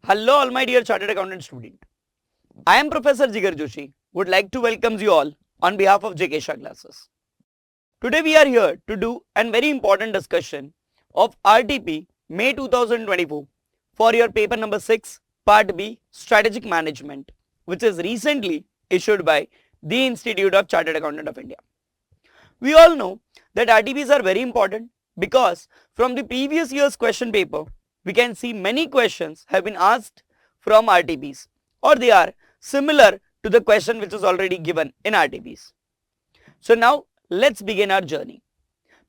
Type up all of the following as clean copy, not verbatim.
Hello all my dear chartered accountant student. I am Professor Jigar Joshi. Would like to welcome you all on behalf of JK Shah classes. Today we are here to do a very important discussion of RTP May 2024 for your paper number 6 part B strategic management, which is recently issued by the Institute of Chartered Accountant of India. We all know that RTPs are very important because from the previous year's question paper we can see many questions have been asked from RTPs, or they are similar to the question which is already given in RTPs. So now let's begin our journey.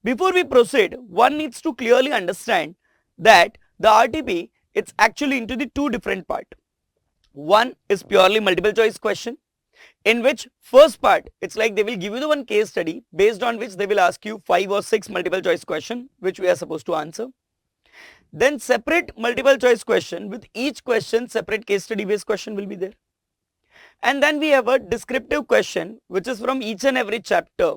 Before we proceed, one needs to clearly understand that the RTP it's actually into the two different parts. One is purely multiple choice question, in which first part it's like they will give you the one case study based on which they will ask you 5 or 6 multiple choice question which we are supposed to answer. Then separate multiple choice question, with each question separate case study based question will be there. And then we have a descriptive question which is from each and every chapter.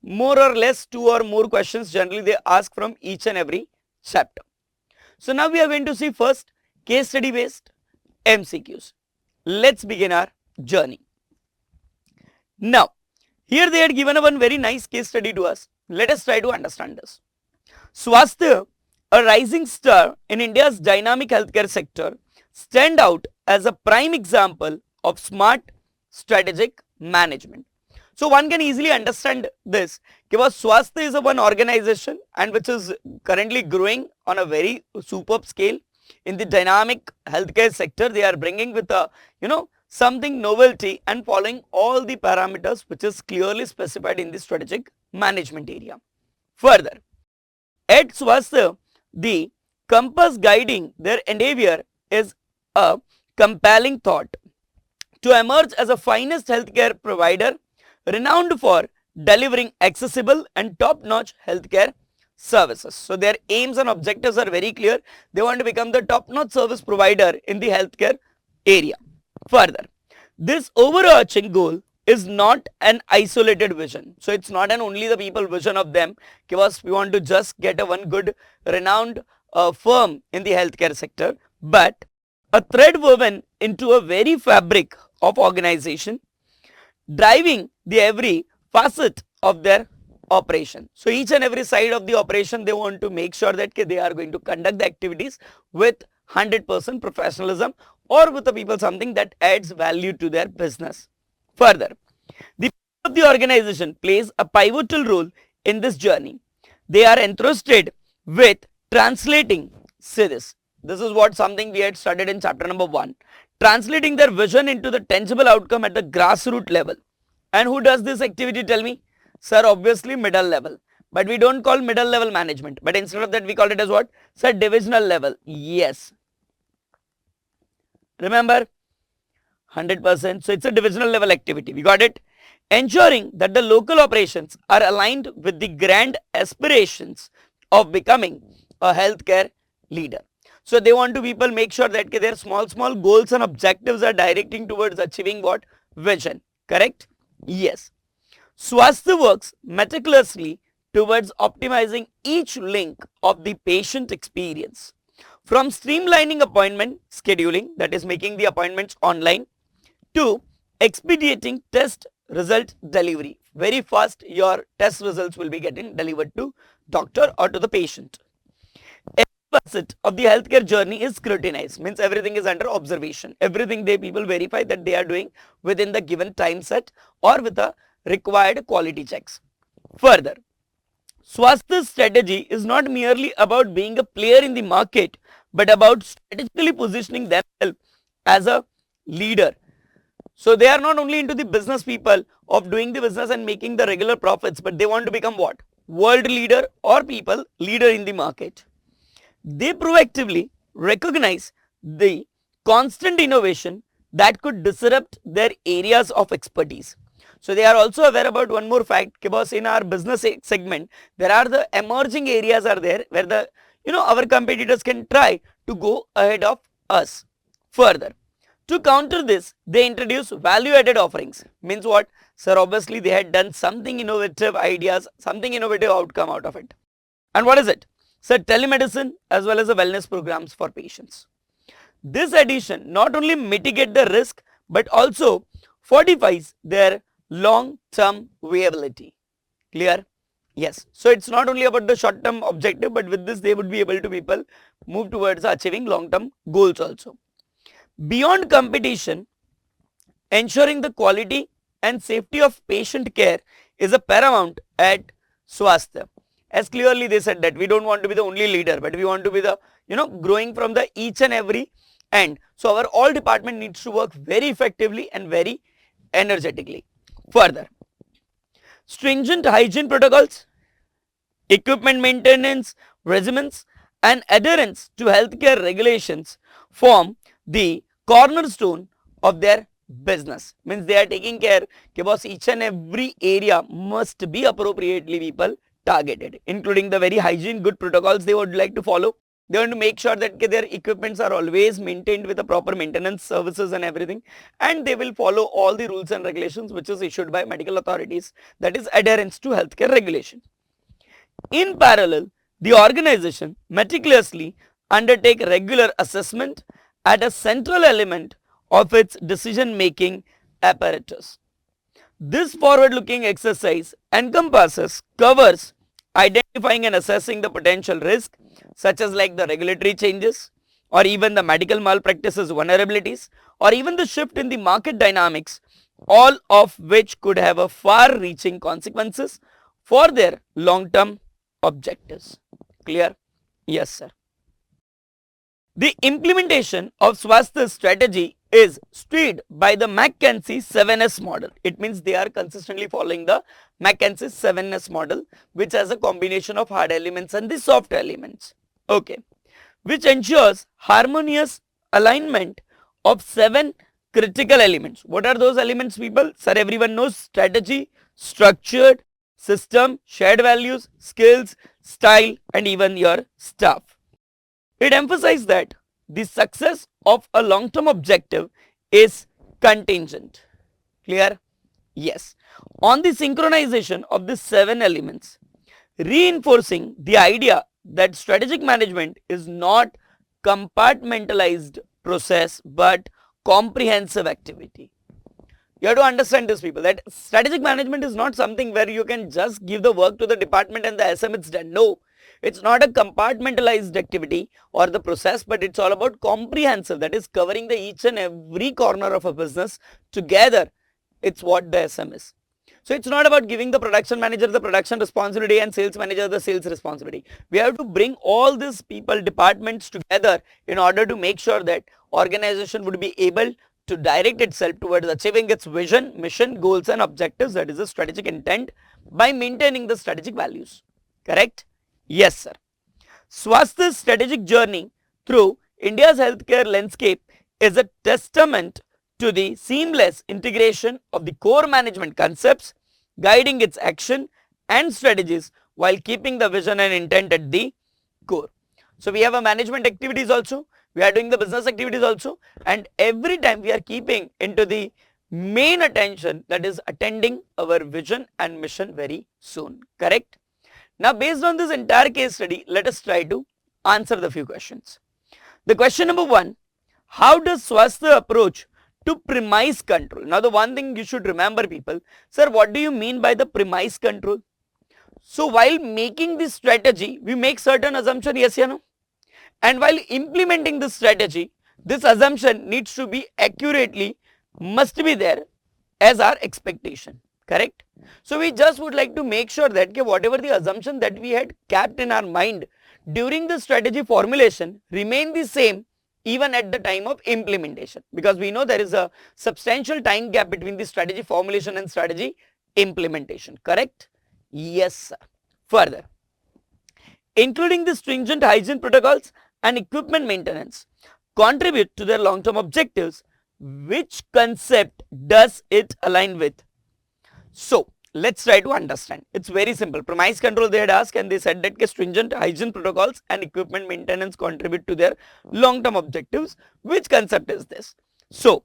More or less 2 or more questions generally they ask from each and every chapter. So now we are going to see first case study based MCQs. Let's begin our journey. Now here they had given a one very nice case study to us. Let us try to understand this. Swasthya, a rising star in India's dynamic healthcare sector, stand out as a prime example of smart strategic management. So one can easily understand this because Swasthya is a one organization and which is currently growing on a very superb scale in the dynamic healthcare sector. They are bringing with a something novelty and following all the parameters which is clearly specified in the strategic management area. Further, at Swasthya, the compass guiding their endeavor is a compelling thought to emerge as a finest healthcare provider renowned for delivering accessible and top-notch healthcare services. So their aims and objectives are very clear. They want to become the top-notch service provider in the healthcare area. Further, this overarching goal is not an isolated vision. So it's not an only the people vision of them because we want to just get a one good renowned firm in the healthcare sector, but a thread woven into a very fabric of organization, driving the every facet of their operation. So each and every side of the operation they want to make sure that they are going to conduct the activities with 100% professionalism or with the people something that adds value to their business. Further, the people of the organization plays a pivotal role in this journey. They are entrusted with translating, say this is what something we had studied in chapter number 1, translating their vision into the tangible outcome at the grassroots level. And who does this activity, tell me? Sir, obviously middle level, but we don't call middle level management, but instead of that we call it as what? Sir, divisional level. Yes, remember 100%. So it's a divisional level activity. We got it. Ensuring that the local operations are aligned with the grand aspirations of becoming a healthcare leader. So they want to people make sure that their small goals and objectives are directing towards achieving what? Vision. Correct? Yes. Swasthya works meticulously towards optimizing each link of the patient experience, from streamlining appointment scheduling, that is making the appointments online, to expediting test result delivery. Very fast your test results will be getting delivered to doctor or to the patient. Every facet of the healthcare journey is scrutinized, means everything is under observation. Everything they people verify that they are doing within the given time set or with the required quality checks. Further, Swasthya's strategy is not merely about being a player in the market, but about strategically positioning themselves as a leader. So they are not only into the business people of doing the business and making the regular profits, but they want to become what? World leader or people leader in the market. They proactively recognize the constant innovation that could disrupt their areas of expertise. So they are also aware about one more fact, because in our business segment there are the emerging areas are there where the our competitors can try to go ahead of us. Further, to counter this, they introduce value added offerings. Means what? Sir, obviously they had done something innovative ideas, something innovative outcome out of it. And what is it? Sir, telemedicine as well as the wellness programs for patients. This addition not only mitigate the risk but also fortifies their long-term viability. Clear? Yes. So it's not only about the short-term objective, but with this they would be able to people move towards achieving long-term goals also. Beyond competition, ensuring the quality and safety of patient care is a paramount at Swasthya. As clearly they said that we don't want to be the only leader, but we want to be the growing from the each and every end. So our all department needs to work very effectively and very energetically. Further, stringent hygiene protocols, equipment maintenance regimens and adherence to healthcare regulations form the cornerstone of their business. Means they are taking care that boss each and every area must be appropriately people targeted, including the very hygiene good protocols they would like to follow. They want to make sure that their equipments are always maintained with the proper maintenance services and everything, and they will follow all the rules and regulations which is issued by medical authorities, that is adherence to healthcare regulation. In parallel, the organization meticulously undertake regular assessment at a central element of its decision making apparatus. This forward looking exercise covers identifying and assessing the potential risk such as like the regulatory changes or even the medical malpractices vulnerabilities or even the shift in the market dynamics, all of which could have a far reaching consequences for their long term objectives. Clear? Yes sir. The implementation of Swasthya strategy is steered by the McKinsey 7S model. It means they are consistently following the McKinsey 7S model, which has a combination of hard elements and the soft elements. Okay, which ensures harmonious alignment of 7 critical elements. What are those elements, people? Sir, everyone knows: strategy, structured, system, shared values, skills, style, and even your staff. It emphasizes that the success of a long-term objective is contingent. Clear? Yes. On the synchronization of the 7 elements, reinforcing the idea that strategic management is not compartmentalized process but comprehensive activity. You have to understand this, people, that strategic management is not something where you can just give the work to the department and the SM it's done. No. It's not a compartmentalized activity or the process, but it's all about comprehensive, that is covering the each and every corner of a business together. It's what the SM is. So it's not about giving the production manager the production responsibility and sales manager the sales responsibility. We have to bring all these people, departments together in order to make sure that organization would be able to direct itself towards achieving its vision, mission, goals and objectives, that is the strategic intent, by maintaining the strategic values. Correct? Yes sir. Swasthya's strategic journey through India's healthcare landscape is a testament to the seamless integration of the core management concepts, guiding its action and strategies while keeping the vision and intent at the core. So we have a management activities also, we are doing the business activities also, and every time we are keeping into the main attention, that is attending our vision and mission very soon. Correct? Now based on this entire case study, let us try to answer the few questions. The question number 1, how does Swasthya approach to premise control? Now the one thing you should remember, people, sir, what do you mean by the premise control? So while making this strategy, we make certain assumption, yes or no? And while implementing this strategy, this assumption needs to be accurately, must be there as our expectation. Correct? So we just would like to make sure that whatever the assumption that we had kept in our mind during the strategy formulation remain the same even at the time of implementation, because we know there is a substantial time gap between the strategy formulation and strategy implementation. Correct? Yes sir. Further, including the stringent hygiene protocols and equipment maintenance contribute to their long-term objectives. Which concept does it align with? So let's try to understand. It's very simple. Premise control they had asked, and they said that stringent hygiene protocols and equipment maintenance contribute to their long-term objectives. Which concept is this? So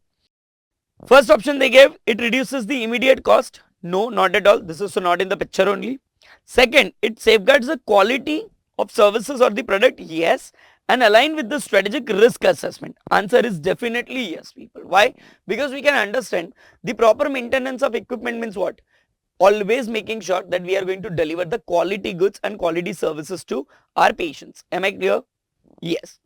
first option they gave, it reduces the immediate cost. No, not at all. This is not in the picture only. Second, it safeguards the quality of services or the product. Yes. and align with the strategic risk assessment? Answer is definitely yes, people. Why? Because we can understand the proper maintenance of equipment means what? Always making sure that we are going to deliver the quality goods and quality services to our patients. Am I clear? Yes.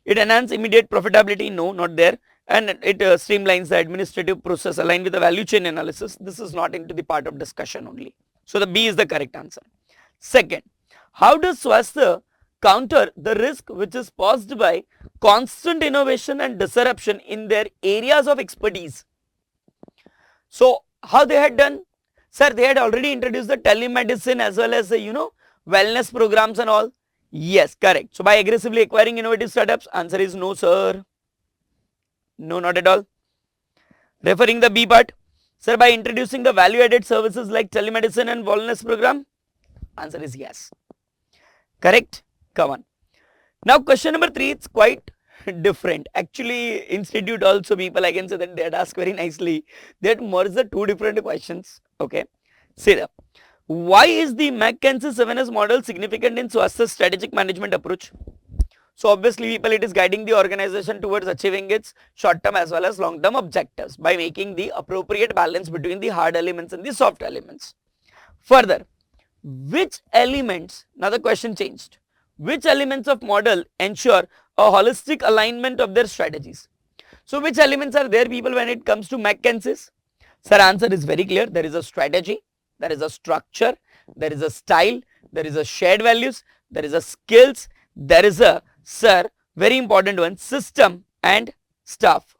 It enhances immediate profitability? No, not there. And it streamlines the administrative process aligned with the value chain analysis. This is not into the part of discussion only. So the B is the correct answer. Second, how does Swasthya counter the risk which is posed by constant innovation and disruption in their areas of expertise? So how they had done? Sir, they had already introduced the telemedicine as well as the, wellness programs and all. Yes, correct. So by aggressively acquiring innovative startups, answer is no, sir. No, not at all. Referring the B part, sir, by introducing the value added services like telemedicine and wellness program, answer is yes. Correct? Come on. Now question number 3, it's quite different. Actually, institute also people, I can say that they had asked very nicely. They had merged the 2 different questions. Okay. See that. Why is the McKinsey 7S model significant in Swasthya's strategic management approach? So obviously people, it is guiding the organization towards achieving its short-term as well as long-term objectives by making the appropriate balance between the hard elements and the soft elements. Further, which elements, now the question changed, which elements of model ensure a holistic alignment of their strategies? So which elements are there, people, when it comes to McKinsey's? Sir, answer is very clear. There is a strategy, there is a structure, there is a style, there is a shared values, there is a skills, there is a, sir, very important one, system and staff.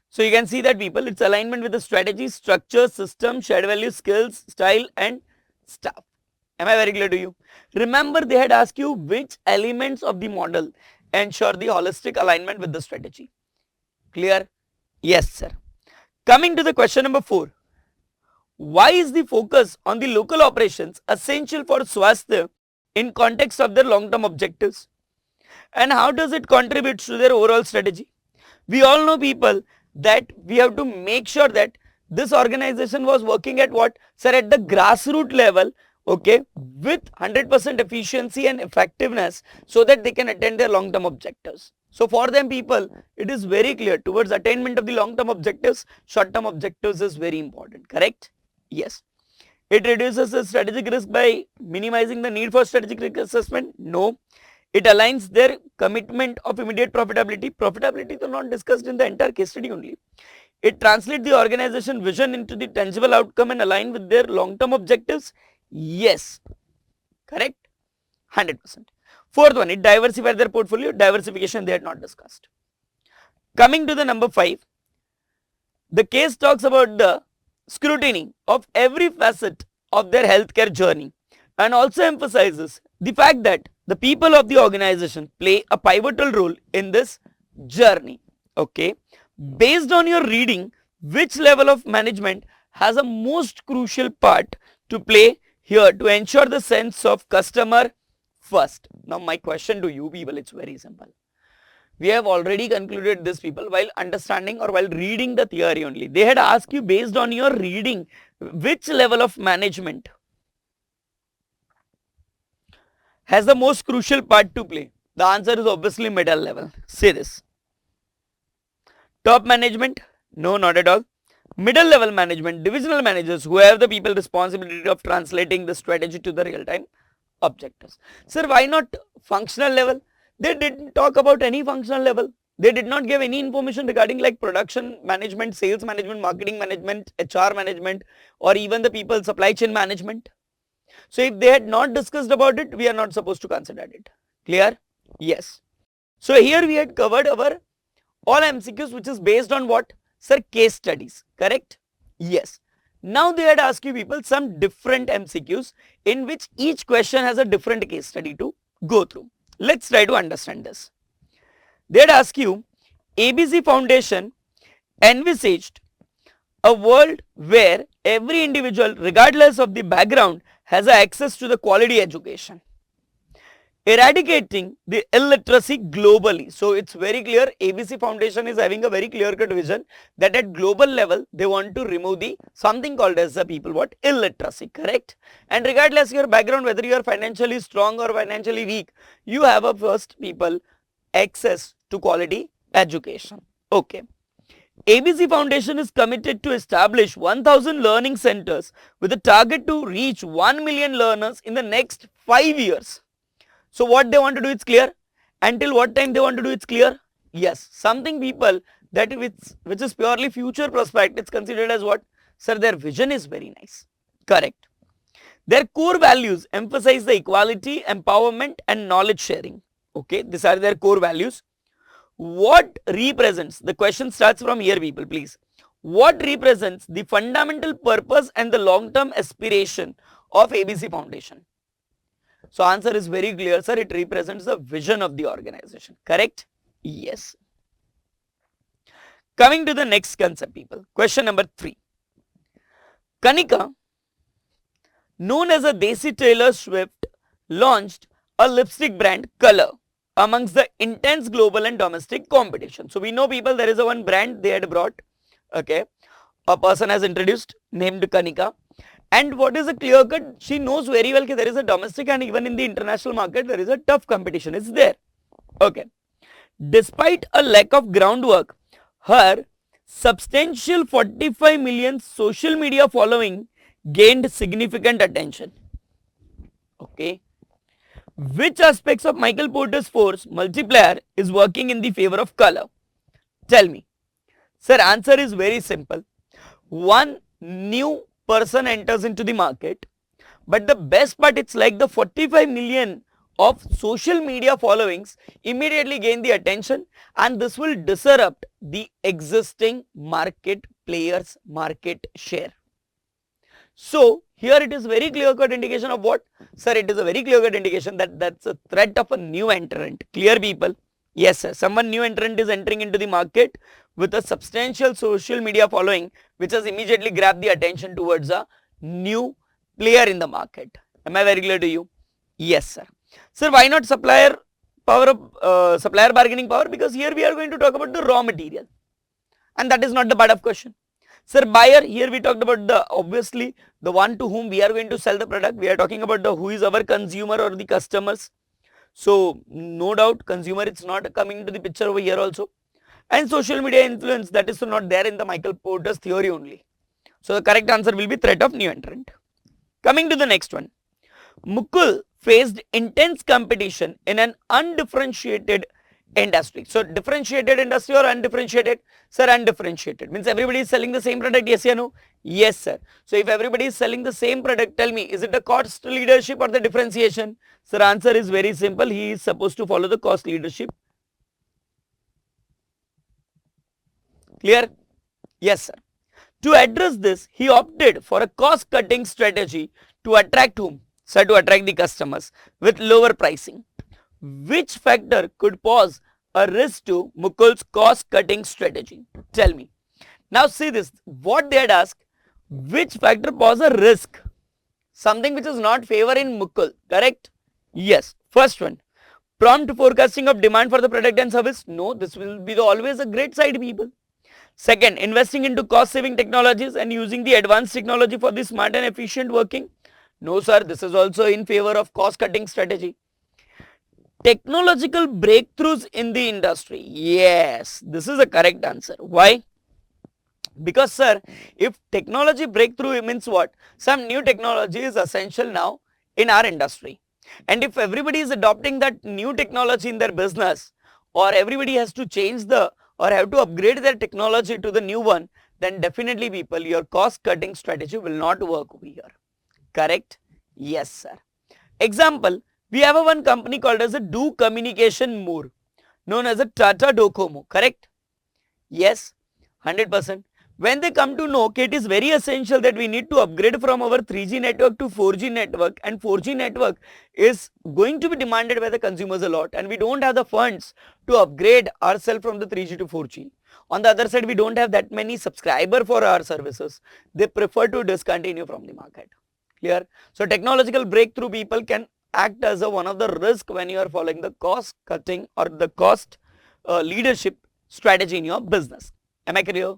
So you can see that, people, it's alignment with the strategy, structure, system, shared values, skills, style and staff. Am I very clear to you? Remember, they had asked you which elements of the model ensure the holistic alignment with the strategy. Clear? Yes, sir. Coming to the question number 4. Why is the focus on the local operations essential for Swasthya in context of their long-term objectives? And how does it contribute to their overall strategy? We all know, people, that we have to make sure that this organization was working at what? Sir, at the grassroots level, okay, with 100% efficiency and effectiveness so that they can attain their long-term objectives. So for them, people, it is very clear towards attainment of the long-term objectives, short-term objectives is very important, correct? Yes. It reduces the strategic risk by minimizing the need for strategic risk assessment? No. It aligns their commitment of immediate profitability. Profitability is not discussed in the entire case study only. It translates the organization vision into the tangible outcome and align with their long-term objectives? Yes. Correct? 100%. Fourth one, it diversified their portfolio. Diversification they had not discussed. Coming to the number 5, the case talks about the scrutiny of every facet of their healthcare journey and also emphasizes the fact that the people of the organization play a pivotal role in this journey. Okay. Based on your reading, which level of management has a most crucial part to play here to ensure the sense of customer first? Now my question to you, people, it's very simple. We have already concluded this, people, while understanding or while reading the theory only. They had asked you, based on your reading, which level of management has the most crucial part to play? The answer is obviously middle level. Say this. Top management? No, not at all. Middle level management, divisional managers who have the people responsibility of translating the strategy to the real time objectives. Sir, why not functional level? They didn't talk about any functional level. They did not give any information regarding like production management, sales management, marketing management, HR management, or even the people supply chain management. So if they had not discussed about it, we are not supposed to consider it. Clear? Yes. So here we had covered our all MCQs, which is based on what? Sir, case studies. Correct? Yes. Now they had asked you, people, some different MCQs in which each question has a different case study to go through. Let's try to understand this. They had asked you, ABC Foundation envisaged a world where every individual, regardless of the background, has access to the quality education. eradicating the illiteracy globally. So it's very clear, ABC Foundation is having a very clear cut vision that at global level they want to remove the something called as the people what illiteracy, correct? And regardless your background, whether you are financially strong or financially weak, you have a first people access to quality education. Okay. ABC Foundation is committed to establish 1000 learning centers with a target to reach 1 million learners in the next 5 years. So what they want to do, it's clear. Until what time they want to do, it's clear. Yes, something people that which is purely future prospect, it's considered as what? Sir, their vision is very nice. Correct. Their core values emphasize the equality, empowerment and knowledge sharing. Okay, these are their core values. What represents, the question starts from here people, please. What represents the fundamental purpose and the long-term aspiration of ABC Foundation? So answer is very clear, sir. It represents the vision of the organization, correct? Yes. Coming to the next concept people, question number 3. Kanika, known as a Desi Taylor Swift, launched a lipstick brand Color amongst the intense global and domestic competition. So we know people, there is a one brand they had brought, okay, a person has introduced named Kanika, and what is a clear cut, she knows very well that there is a domestic and even in the international market there is a tough competition, it's there. Okay, despite a lack of groundwork, her substantial 45 million social media following gained significant attention. Okay, which aspects of Michael Porter's force multiplier is working in the favor of Color? Tell me. Sir, answer is very simple. One new person enters into the market, but the best part, it's like the 45 million of social media followings immediately gain the attention, and this will disrupt the existing market players' market share. So here it is very clear cut indication of what? Sir, it is a very clear cut indication that that's a threat of a new entrant. Clear people? Yes sir, someone new entrant is entering into the market with a substantial social media following which has immediately grabbed the attention towards a new player in the market. Am I very clear to you? Yes sir. Sir, why not supplier power of supplier bargaining power? Because here we are going to talk about the raw material and that is not the part of question. Sir, buyer, here we talked about the obviously the one to whom we are going to sell the product. We are talking about the who is our consumer or the customers. So no doubt consumer is not coming into the picture over here also. And social media influence, that is not there in the Michael Porter's theory only. So the correct answer will be threat of new entrant. Coming to the next one. Mukul faced intense competition in an undifferentiated industry. So differentiated industry or undifferentiated? Sir, undifferentiated means everybody is selling the same product, yes or no? Yes sir. So if everybody is selling the same product, tell me, is it a cost leadership or the differentiation? Sir, answer is very simple. He is supposed to follow the cost leadership. Clear? Yes sir. To address this, he opted for a cost cutting strategy to attract whom? Sir, to attract the customers with lower pricing. Which factor could pose a risk to Mukul's cost cutting strategy? Tell me. Now see this, what they had asked, which factor pose a risk? Something which is not favor in Mukul, correct? Yes. First one, prompt forecasting of demand for the product and service. No, this will be always a great side people. Second, investing into cost saving technologies and using the advanced technology for the smart and efficient working. No sir, this is also in favor of cost cutting strategy. Technological breakthroughs in the industry. Yes, this is a correct answer. Why? Because sir, if technology breakthrough means what? Some new technology is essential now in our industry. And if everybody is adopting that new technology in their business, or everybody has to change the or have to upgrade their technology to the new one, then definitely people, your cost cutting strategy will not work over here. Correct? Yes sir. Example, we have a one company called as a Do Communication More, known as a Tata Docomo, correct? Yes, 100%. When they come to know, it is very essential that we need to upgrade from our 3G network to 4G network, and 4G network is going to be demanded by the consumers a lot, and we don't have the funds to upgrade ourselves from the 3G to 4G. On the other side, we don't have that many subscribers for our services. They prefer to discontinue from the market. Clear? So technological breakthrough people can act as one of the risk when you are following the cost cutting or the cost leadership strategy in your business. Am I clear?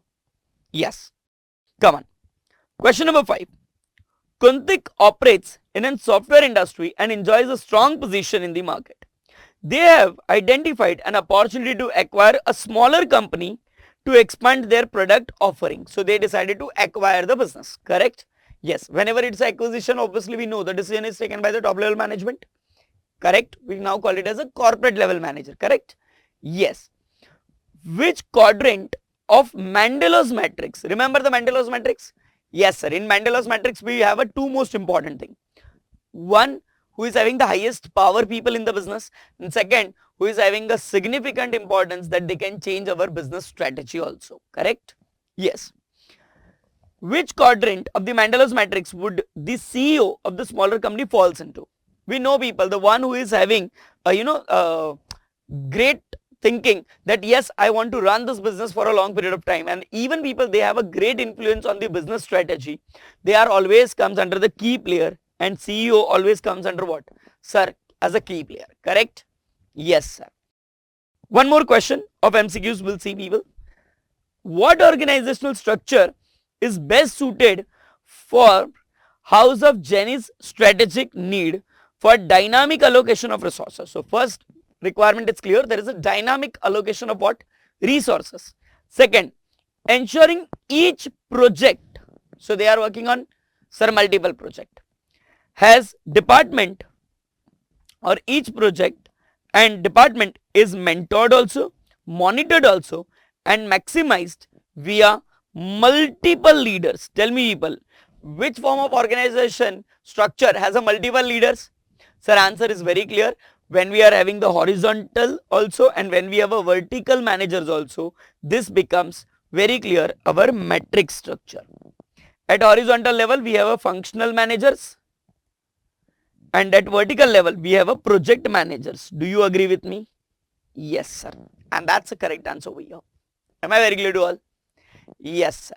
Yes. Come on. Question number 5. Kuntik operates in a software industry and enjoys a strong position in the market. They have identified an opportunity to acquire a smaller company to expand their product offering. So they decided to acquire the business, correct? Yes, whenever it's acquisition, obviously we know the decision is taken by the top level management, correct? We now call it as a corporate level manager, correct? Yes. Which quadrant of Mendelow's matrix? Remember the Mendelow's matrix? Yes, sir. In Mendelow's matrix, we have a two most important thing. One, who is having the highest power people in the business, and second, who is having a significant importance that they can change our business strategy also, correct? Yes. Which quadrant of the Mendelow's matrix would the CEO of the smaller company falls into? We know people, the one who is having great thinking that yes, I want to run this business for a long period of time, and even people, they have a great influence on the business strategy. They are always comes under the key player, and CEO always comes under what? Sir, as a key player, correct? Yes, sir. One more question of MCQs we'll see, people. What organizational structure is best suited for House of Jenny's strategic need for dynamic allocation of resources? So first requirement is clear, there is a dynamic allocation of what? Resources. Second, ensuring each project, so they are working on multiple project, has department, or each project and department is mentored also, monitored also, and maximized via multiple leaders. Tell me people, which form of organization structure has a multiple leaders? Sir, answer is very clear. When we are having the horizontal also and when we have a vertical managers also, this becomes very clear our matrix structure. At horizontal level, we have a functional managers, and at vertical level, we have a project managers. Do you agree with me? Yes, sir. And that's the correct answer over here. Am I very clear to all? Yes, sir.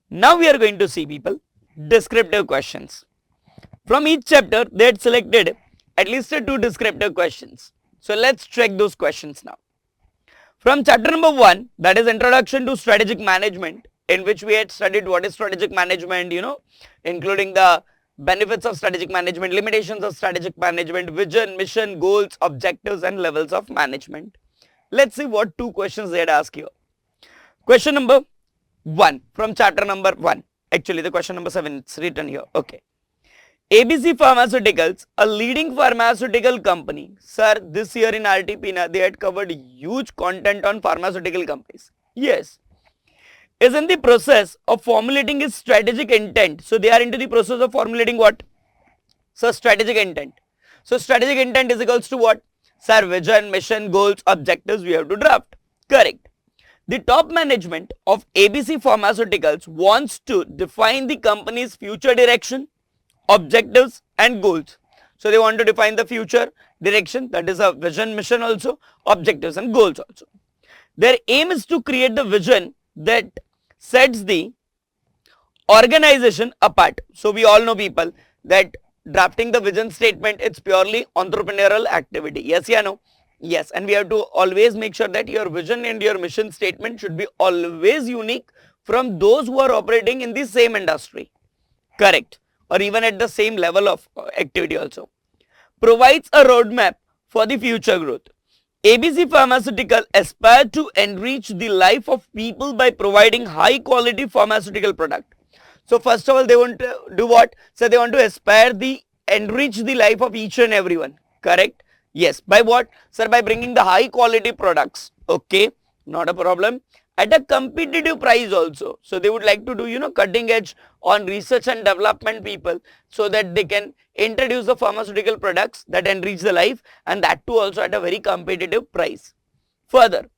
Now we are going to see people descriptive questions. From each chapter, they had selected at least 2 descriptive questions. So let's check those questions now. From chapter number 1, that is Introduction to Strategic Management, in which we had studied what is strategic management, including the benefits of strategic management, limitations of strategic management, vision, mission, goals, objectives, and levels of management. Let's see what 2 questions they had asked here. Question number 1 from chapter number 1. Actually, the question number 7 it's written here. Okay. ABC Pharmaceuticals, a leading pharmaceutical company. Sir, this year in RTP, they had covered huge content on pharmaceutical companies. Yes. Is in the process of formulating its strategic intent. So they are into the process of formulating what? So strategic intent. So strategic intent is equals to what? Sir, vision, mission, goals, objectives we have to draft. Correct. The top management of ABC Pharmaceuticals wants to define the company's future direction, objectives and goals. So they want to define the future direction, that is a vision, mission also, objectives and goals also. Their aim is to create the vision that sets the organization apart. So we all know people that drafting the vision statement, it's purely entrepreneurial activity. Yes, yeah, no? Yes, and we have to always make sure that your vision and your mission statement should be always unique from those who are operating in the same industry. Correct. Or even at the same level of activity also. Provides a roadmap for the future growth. ABC Pharmaceutical aspire to enrich the life of people by providing high quality pharmaceutical product. So first of all, they want to do what? So they want to aspire the enrich the life of each and everyone. Correct? Yes. By what? Sir, by bringing the high quality products. Okay. Not a problem. At a competitive price also. So they would like to do, cutting edge on research and development people so that they can introduce the pharmaceutical products that enrich the life, and that too also at a very competitive price. Further,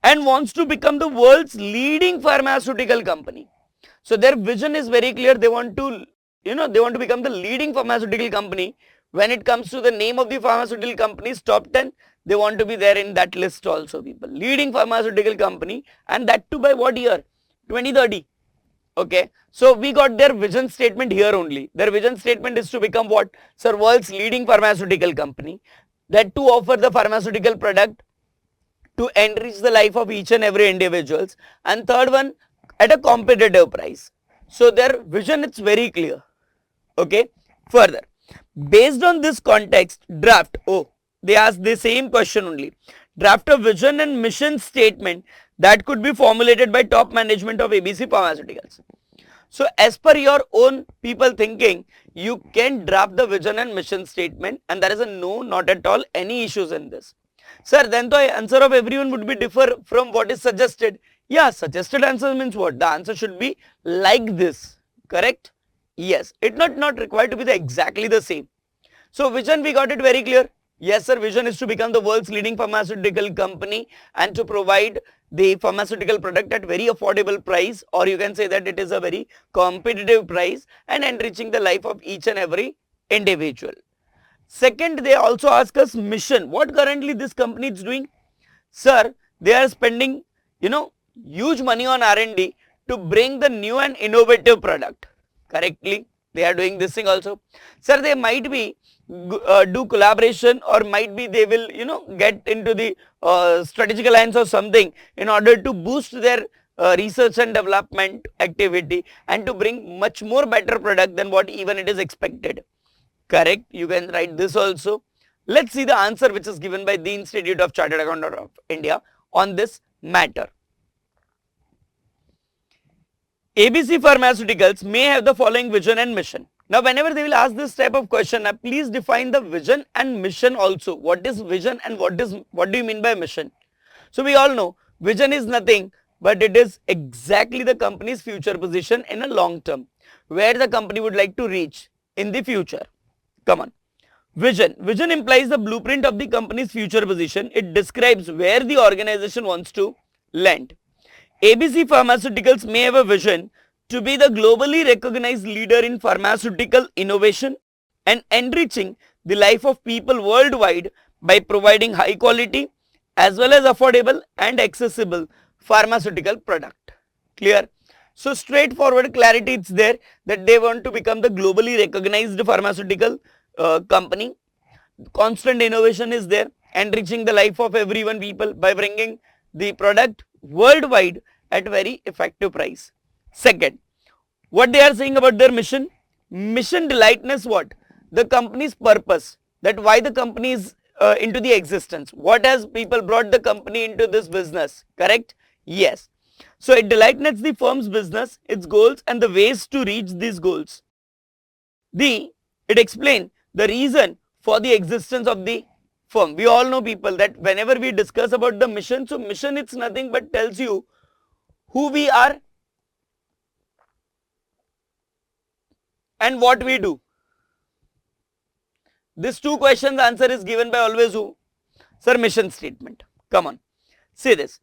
and wants to become the world's leading pharmaceutical company. So their vision is very clear. They want to, they want to become the leading pharmaceutical company. When it comes to the name of the pharmaceutical companies, top 10, they want to be there in that list also, people. Leading pharmaceutical company, and that too by what year? 2030. Okay, so we got their vision statement here only. Their vision statement is to become what? Sir, world's leading pharmaceutical company, that to offer the pharmaceutical product to enrich the life of each and every individuals, and third one, at a competitive price. So their vision is very clear. Okay, further, based on this context, draft, they ask the same question only, draft a vision and mission statement that could be formulated by top management of ABC Pharmaceuticals. So as per your own people thinking, you can draft the vision and mission statement, and there is a no, not at all any issues in this. Sir, then the answer of everyone would be differ from what is suggested. Yeah, suggested answer means what? The answer should be like this, correct? Yes, it not required to be exactly the same. So vision, we got it very clear. Yes sir, vision is to become the world's leading pharmaceutical company and to provide the pharmaceutical product at very affordable price, or you can say that it is a very competitive price, and enriching the life of each and every individual. Second, they also ask us mission. What currently this company is doing? Sir, they are spending, huge money on R&D to bring the new and innovative product. Correctly, they are doing this thing also. Sir, they might be do collaboration, or might be they will get into the strategic alliance or something in order to boost their research and development activity and to bring much more better product than what even it is expected. Correct, you can write this also. Let's see the answer which is given by the Institute of Chartered Accountants of India on this matter. ABC Pharmaceuticals may have the following vision and mission. Now whenever they will ask this type of question, please define the vision and mission also. What is vision and what do you mean by mission? So we all know vision is nothing but it is exactly the company's future position in a long term, where the company would like to reach in the future. Come on. Vision. Vision implies the blueprint of the company's future position. It describes where the organization wants to land. ABC Pharmaceuticals may have a vision to be the globally recognized leader in pharmaceutical innovation and enriching the life of people worldwide by providing high quality as well as affordable and accessible pharmaceutical product. Clear? So straightforward clarity it's there that they want to become the globally recognized pharmaceutical company. Constant innovation is there, enriching the life of everyone people by bringing the product worldwide at very effective price. Second, what they are saying about their mission? Mission delightness what? The company's purpose, that why the company is into the existence. What has people brought the company into this business, correct? Yes. So it delightens the firm's business, its goals and the ways to reach these goals. It explains the reason for the existence of the firm. We all know people that whenever we discuss about the mission, so mission it's nothing but tells you who we are and what we do. This two questions answer is given by always who? Sir, mission statement. Come on, say this.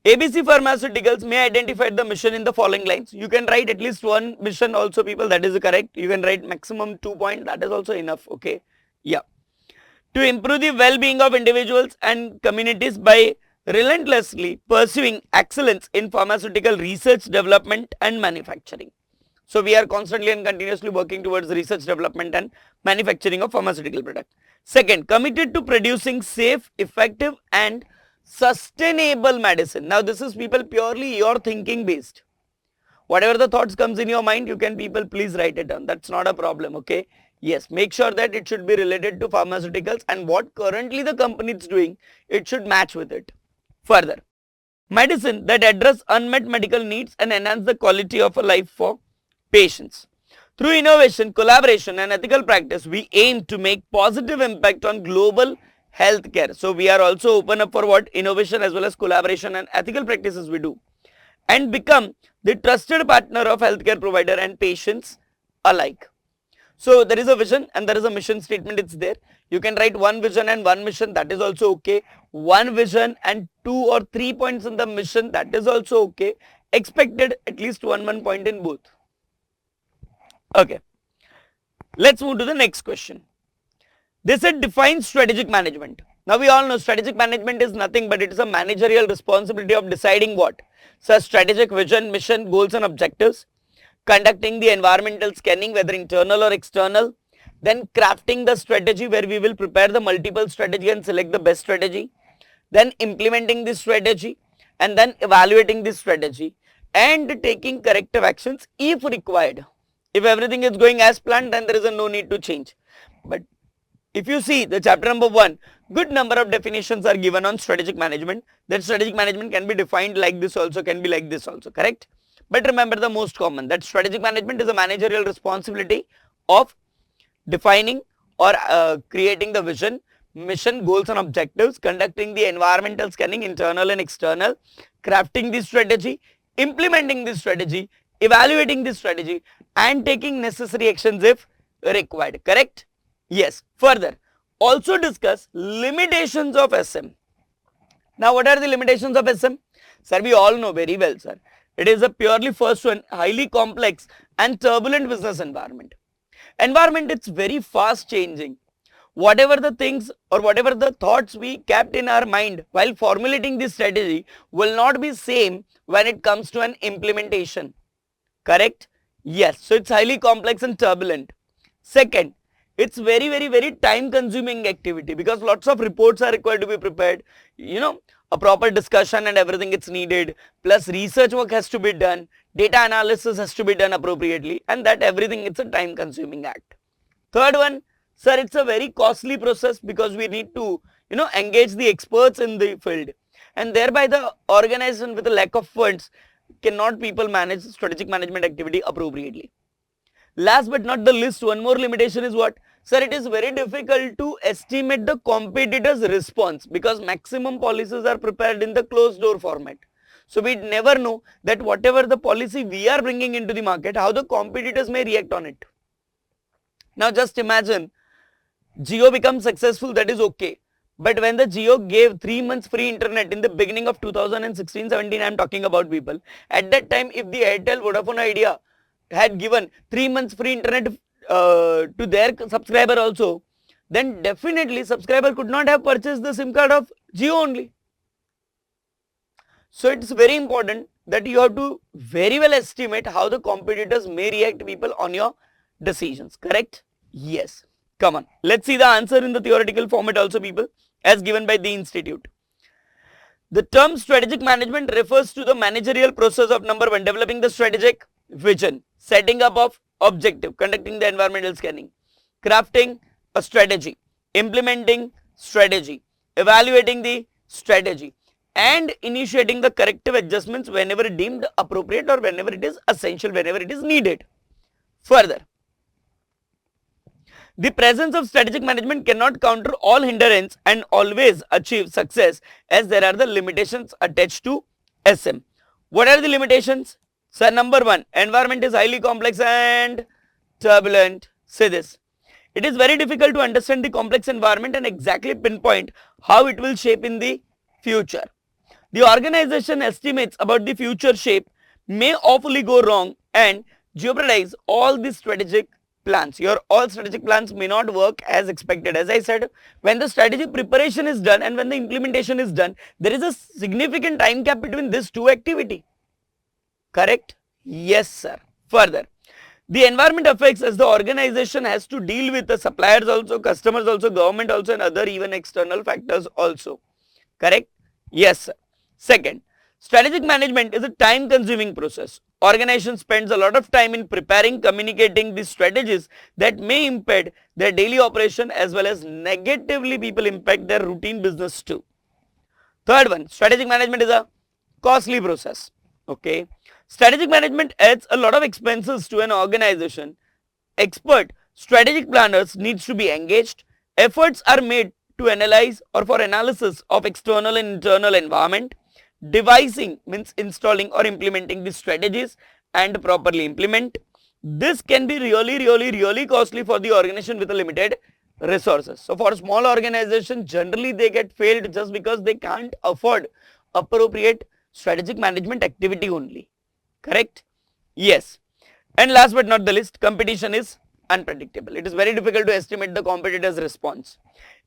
ABC Pharmaceuticals may identify the mission in the following lines. You can write at least one mission also people, that is correct. You can write maximum 2 points, that is also enough. Okay, yeah. To improve the well-being of individuals and communities by relentlessly pursuing excellence in pharmaceutical research, development and manufacturing. So we are constantly and continuously working towards research, development and manufacturing of pharmaceutical products. Second, committed to producing safe, effective and sustainable medicine. Now this is people purely your thinking based. Whatever the thoughts comes in your mind, you can people please write it down. That's not a problem. Okay. Yes, make sure that it should be related to pharmaceuticals and what currently the company is doing, it should match with it. Further, medicine that address unmet medical needs and enhance the quality of a life for patients. Through innovation, collaboration and ethical practice, we aim to make positive impact on global healthcare. So we are also open up for what? Innovation as well as collaboration and ethical practices we do, and become the trusted partner of healthcare provider and patients alike. So there is a vision and there is a mission statement, it's there. You can write one vision and one mission, that is also okay. One vision and 2 or 3 points in the mission, that is also okay. Expected at least one point in both. Okay, let's move to the next question. They said define strategic management. Now we all know strategic management is nothing but it is a managerial responsibility of deciding what? So strategic vision, mission, goals and objectives, conducting the environmental scanning whether internal or external, then crafting the strategy where we will prepare the multiple strategy and select the best strategy, then implementing this strategy and then evaluating this strategy and taking corrective actions if required. If everything is going as planned, then there is no need to change. But if you see the chapter number 1, good number of definitions are given on strategic management. That strategic management can be defined like this also, can be like this also, correct? But remember the most common, that strategic management is a managerial responsibility of defining or creating the vision, mission, goals and objectives, conducting the environmental scanning, internal and external, crafting the strategy, implementing the strategy, evaluating the strategy and taking necessary actions if required, correct? Yes. Further, also discuss limitations of SM. Now what are the limitations of SM? Sir, we all know very well, sir. It is a purely first one, highly complex and turbulent business environment. Environment, it's very fast changing. Whatever the things or whatever the thoughts we kept in our mind while formulating this strategy will not be same when it comes to an implementation, correct? Yes. So it's highly complex and turbulent. Second, it's very time consuming activity because lots of reports are required to be prepared, a proper discussion and everything it's needed, plus research work has to be done, data analysis has to be done appropriately, and that everything, it's a time consuming act. Third one, sir, it's a very costly process because we need to engage the experts in the field, and thereby the organization with a lack of funds cannot people manage strategic management activity appropriately. Last but not the least, one more limitation is what? Sir, it is very difficult to estimate the competitors' response because maximum policies are prepared in the closed door format. So we never know that whatever the policy we are bringing into the market, how the competitors may react on it. Now just imagine, Jio becomes successful, that is okay. But when the Jio gave 3 months free internet in the beginning of 2016-17, I am talking about people. At that time, if the Airtel, Vodafone Idea had given 3 months free internet to their subscriber also, then definitely subscriber could not have purchased the SIM card of Jio only. So it's very important that you have to very well estimate how the competitors may react people on your decisions, correct? Yes. Come on, let's see the answer in the theoretical format also, people, as given by the institute. The term strategic management refers to the managerial process of number 1, developing the strategic vision, setting up of objective, conducting the environmental scanning, crafting a strategy, implementing strategy, evaluating the strategy and initiating the corrective adjustments whenever deemed appropriate or whenever it is essential, whenever it is needed. Further, the presence of strategic management cannot counter all hindrance and always achieve success, as there are the limitations attached to SM. What are the limitations? So number 1, environment is highly complex and turbulent. Say this. It is very difficult to understand the complex environment and exactly pinpoint how it will shape in the future. The organization estimates about the future shape may awfully go wrong and jeopardize all the strategic plans. Your all strategic plans may not work as expected. As I said, when the strategy preparation is done and when the implementation is done, there is a significant time gap between these two activity. Correct? Yes, sir. Further, the environment affects as the organization has to deal with the suppliers also, customers also, government also and other even external factors also. Correct? Yes, sir. Second, strategic management is a time consuming process. Organization spends a lot of time in preparing, communicating these strategies that may impede their daily operation as well as negatively people impact their routine business too. Third one, strategic management is a costly process. Okay. Strategic management adds a lot of expenses to an organization. Expert strategic planners needs to be engaged. Efforts are made to analyze or for analysis of external and internal environment. Devising means installing or implementing the strategies and properly implement. This can be really costly for the organization with a limited resources. So for small organization, generally they get failed just because they can't afford appropriate strategic management activity only. Correct? Yes. And last but not the least, competition is unpredictable. It is very difficult to estimate the competitor's response.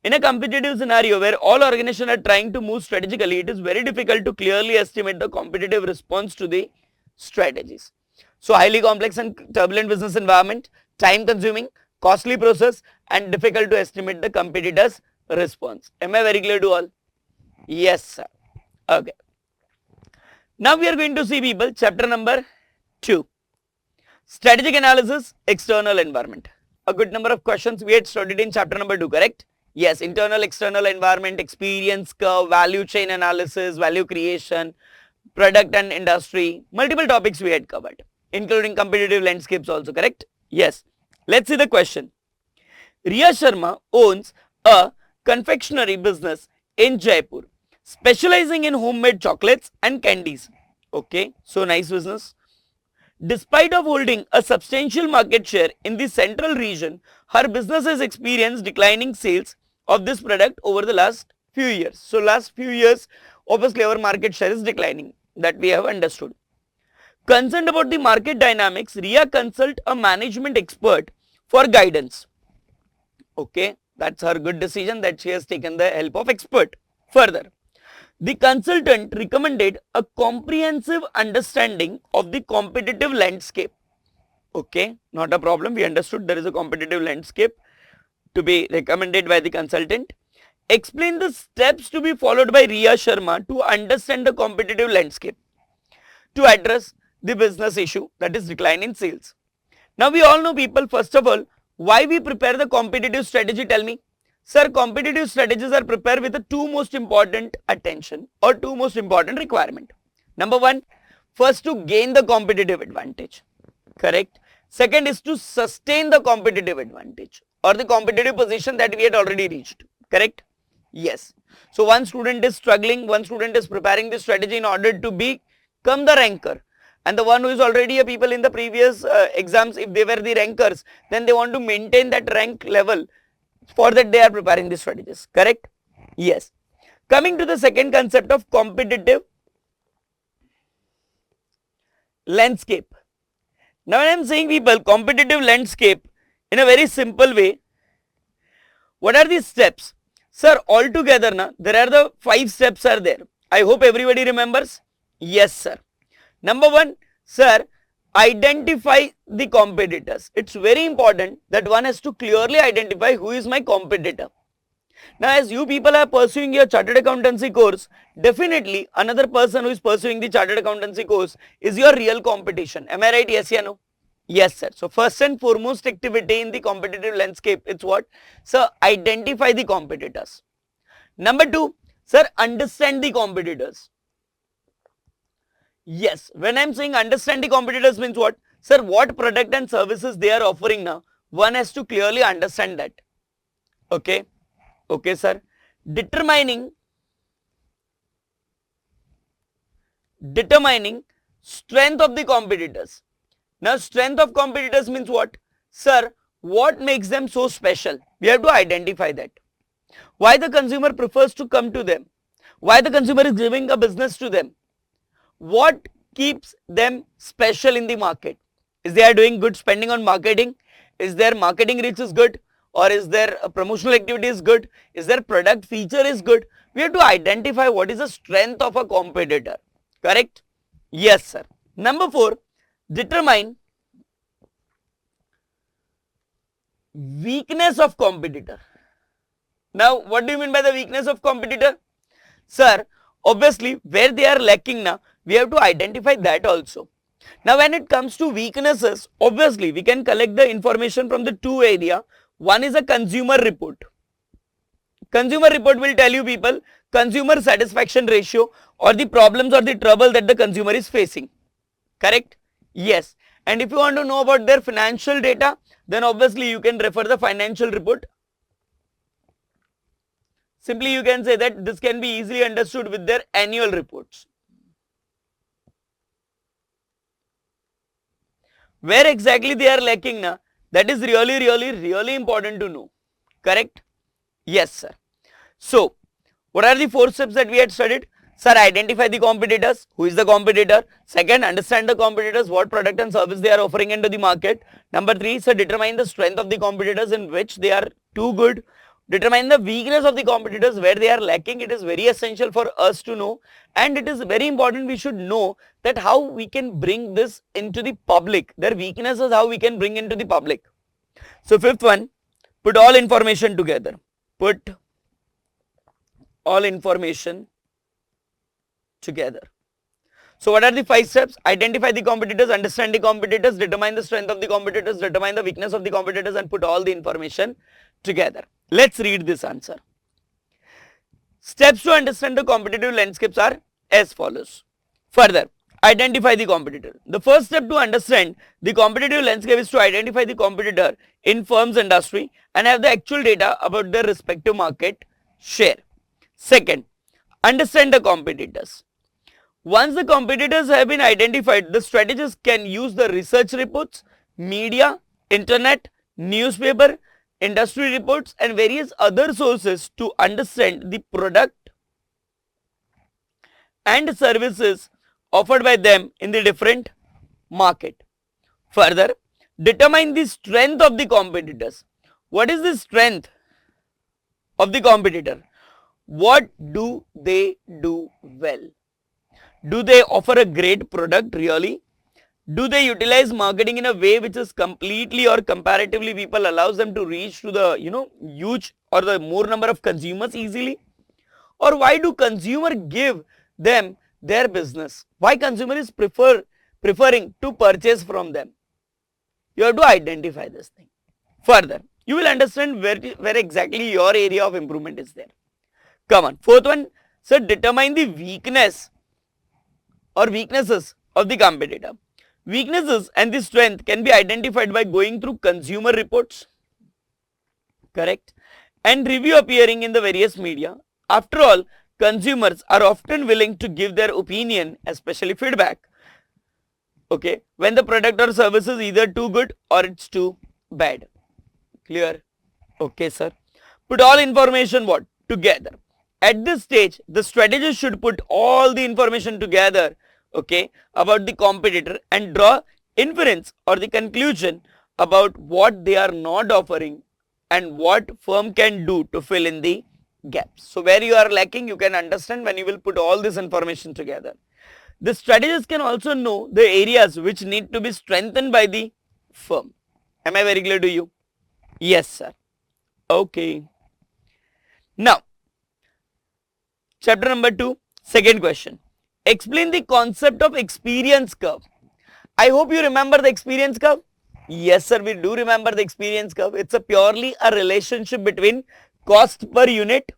In a competitive scenario where all organizations are trying to move strategically, it is very difficult to clearly estimate the competitive response to the strategies. So highly complex and turbulent business environment, time consuming, costly process and difficult to estimate the competitor's response. Am I very clear to all? Yes, sir. Okay. Now we are going to see people chapter number 2. Strategic analysis, external environment. A good number of questions we had studied in chapter number 2, correct? Yes, internal, external environment, experience curve, value chain analysis, value creation, product and industry, multiple topics we had covered, including competitive landscapes also, correct? Yes. Let's see the question. Riya Sharma owns a confectionery business in Jaipur, specializing in homemade chocolates and candies. Okay, so nice business. Despite of holding a substantial market share in the central region, her business has experienced declining sales of this product over the last few years. So last few years, obviously our market share is declining, that we have understood. Concerned about the market dynamics, Riya consult a management expert for guidance. Okay, that's her good decision that she has taken the help of expert. Further, the consultant recommended a comprehensive understanding of the competitive landscape. Okay, not a problem. We understood there is a competitive landscape to be recommended by the consultant. Explain the steps to be followed by Riya Sharma to understand the competitive landscape to address the business issue, that is decline in sales. Now we all know people, first of all, why we prepare the competitive strategy, tell me. Sir, competitive strategies are prepared with the two most important attention or two most important requirement. Number one, first to gain the competitive advantage, correct? Second is to sustain the competitive advantage or the competitive position that we had already reached, correct? Yes. So one student is struggling, one student is preparing the strategy in order to become the ranker. And the one who is already a people in the previous exams, if they were the rankers, then they want to maintain that rank level. For that they are preparing the strategies, correct? Yes. Coming to the second concept of competitive landscape. Now when I am saying people competitive landscape in a very simple way, what are the steps? Sir, altogether na, there are the 5 steps are there. I hope everybody remembers. Yes, sir. Number 1, sir, identify the competitors. It's very important that one has to clearly identify who is my competitor. Now as you people are pursuing your chartered accountancy course, definitely another person who is pursuing the chartered accountancy course is your real competition. Am I right? Yes or no? Yes, sir. So first and foremost activity in the competitive landscape, it's what? Sir, identify the competitors. Number 2, sir, understand the competitors. Yes, when I am saying understand the competitors means what? Sir, what product and services they are offering now, one has to clearly understand that. Okay, okay sir. Determining strength of the competitors. Now strength of competitors means what? Sir, what makes them so special? We have to identify that. Why the consumer prefers to come to them? Why the consumer is giving a business to them? What keeps them special in the market? Is they are doing good spending on marketing? Is their marketing reach is good? Or is their promotional activity is good? Is their product feature is good? We have to identify what is the strength of a competitor. Correct? Yes, sir. Number 4, determine weakness of competitor. Now, what do you mean by the weakness of competitor? Sir, obviously where they are lacking now, we have to identify that also. Now when it comes to weaknesses, obviously we can collect the information from the 2 areas. One is a consumer report. Consumer report will tell you people consumer satisfaction ratio or the problems or the trouble that the consumer is facing. Correct? Yes. And if you want to know about their financial data, then obviously you can refer the financial report. Simply you can say that this can be easily understood with their annual reports. Where exactly they are lacking now, that is really important to know. Correct? Yes, sir. So, what are the 4 steps that we had studied? Sir, identify the competitors. Who is the competitor? Second, understand the competitors, what product and service they are offering into the market. Number 3, sir, determine the strength of the competitors in which they are too good. Determine the weakness of the competitors where they are lacking. It is very essential for us to know, and it is very important we should know that how we can bring this into the public. Their weaknesses, how we can bring into the public. So fifth one, put all information together. Put all information together. So what are the 5 steps? Identify the competitors, understand the competitors, determine the strength of the competitors, determine the weakness of the competitors, and put all the information together. Let's read this answer. Steps to understand the competitive landscapes are as follows. Further, identify the competitor. The first step to understand the competitive landscape is to identify the competitor in firm's industry and have the actual data about their respective market share. Second, understand the competitors. Once the competitors have been identified, the strategists can use the research reports, media, internet, newspaper, industry reports and various other sources to understand the product and services offered by them in the different market. Further, determine the strength of the competitors. What is the strength of the competitor? What do they do well? Do they offer a great product really? Do they utilize marketing in a way which is completely or comparatively people allows them to reach to the huge or the more number of consumers easily? Or why do consumer give them their business? Why consumer is preferring to purchase from them? You have to identify this thing. Further, you will understand where exactly your area of improvement is there. Come on. Fourth one, so determine the weakness or weaknesses of the competitor. Weaknesses and the strength can be identified by going through consumer reports, correct, and review appearing in the various media. After all, consumers are often willing to give their opinion, especially feedback, okay, when the product or service is either too good or it's too bad. Clear? Okay, sir. Put all information what? Together. At this stage, the strategist should put all the information together, okay, about the competitor and draw inference or the conclusion about what they are not offering and what firm can do to fill in the gaps. So where you are lacking, you can understand when you will put all this information together. The strategist can also know the areas which need to be strengthened by the firm. Am I very clear to you? Yes, sir. Okay. Now, chapter number 2, second question. Explain the concept of experience curve. I hope you remember the experience curve. Yes, sir, we do remember the experience curve. It's a purely a relationship between cost per unit,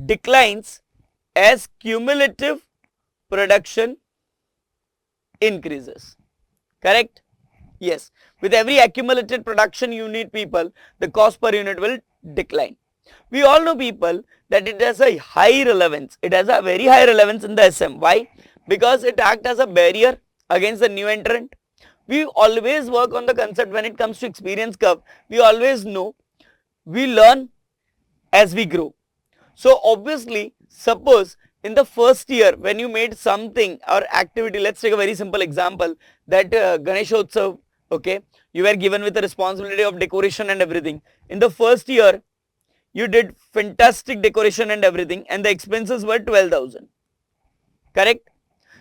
declines as cumulative production increases. Correct? Yes. With every accumulated production unit, people, the cost per unit will decline. We all know, people, that it has a high relevance. It has a very high relevance in the SM. Why? Because it acts as a barrier against the new entrant. We always work on the concept when it comes to experience curve. We always know we learn as we grow. So obviously, suppose in the first year when you made something or activity, let's take a very simple example, that Ganeshotsav, okay, you were given with the responsibility of decoration and everything. In the first year, you did fantastic decoration and everything, and the expenses were 12,000. Correct?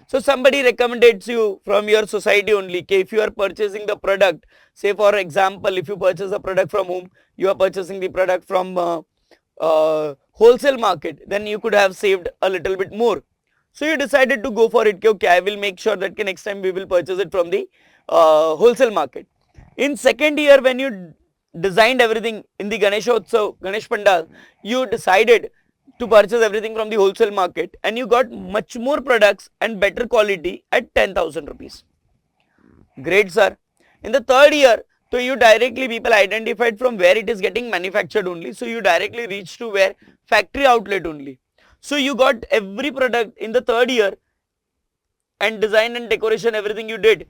So somebody recommends you from your society only, okay, if you are purchasing the product, say for example, if you purchase a product from whom you are purchasing the product from wholesale market, then you could have saved a little bit more. So you decided to go for it. Okay, I will make sure that next time we will purchase it from the wholesale market. In second year, when you designed everything in the Ganesh Pandal, you decided to purchase everything from the wholesale market, and you got much more products and better quality at 10,000 rupees. Great, sir. In the third year, so you directly, people identified from where it is getting manufactured only. So you directly reach to where factory outlet only. So you got every product in the third year, and design and decoration, everything you did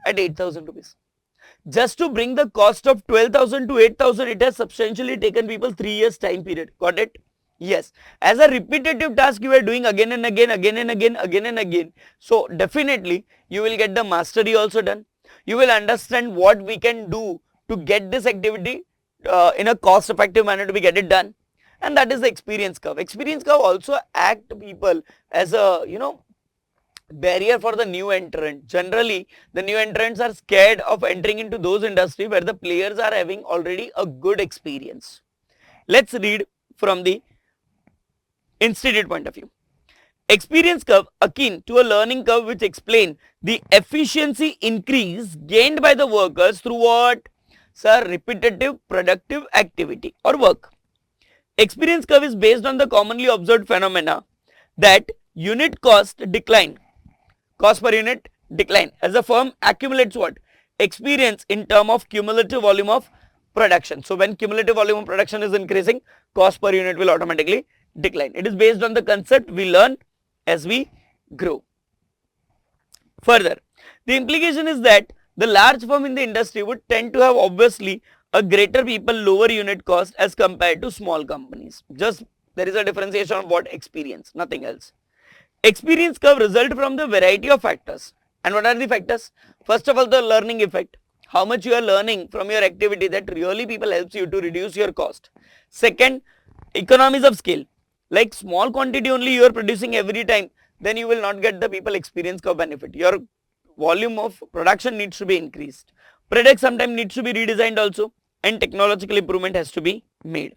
at 8,000 rupees. Just to bring the cost of 12,000 to 8,000, it has substantially taken people 3 years time period. Got it? Yes. As a repetitive task you are doing again and again, again and again, again and again. So definitely you will get the mastery also done. You will understand what we can do to get this activity in a cost effective manner to be get it done. And that is the experience curve. Experience curve also act people as a, barrier for the new entrant. Generally, the new entrants are scared of entering into those industries where the players are having already a good experience. Let's read from the institute point of view. Experience curve akin to a learning curve which explain the efficiency increase gained by the workers through what? Sir, repetitive productive activity or work. Experience curve is based on the commonly observed phenomena that unit cost decline, cost per unit decline as a firm accumulates what? Experience in term of cumulative volume of production. So when cumulative volume of production is increasing, cost per unit will automatically decline. It is based on the concept we learn as we grow. Further, the implication is that the large firm in the industry would tend to have obviously a greater people lower unit cost as compared to small companies. Just there is a differentiation of what? Experience, nothing else. Experience curve result from the variety of factors. And what are the factors? First of all, the learning effect. How much you are learning from your activity that really people helps you to reduce your cost. Second, economies of scale. Like small quantity only you are producing every time, then you will not get the people experience curve benefit. Your volume of production needs to be increased. Product sometimes needs to be redesigned also, and technological improvement has to be made.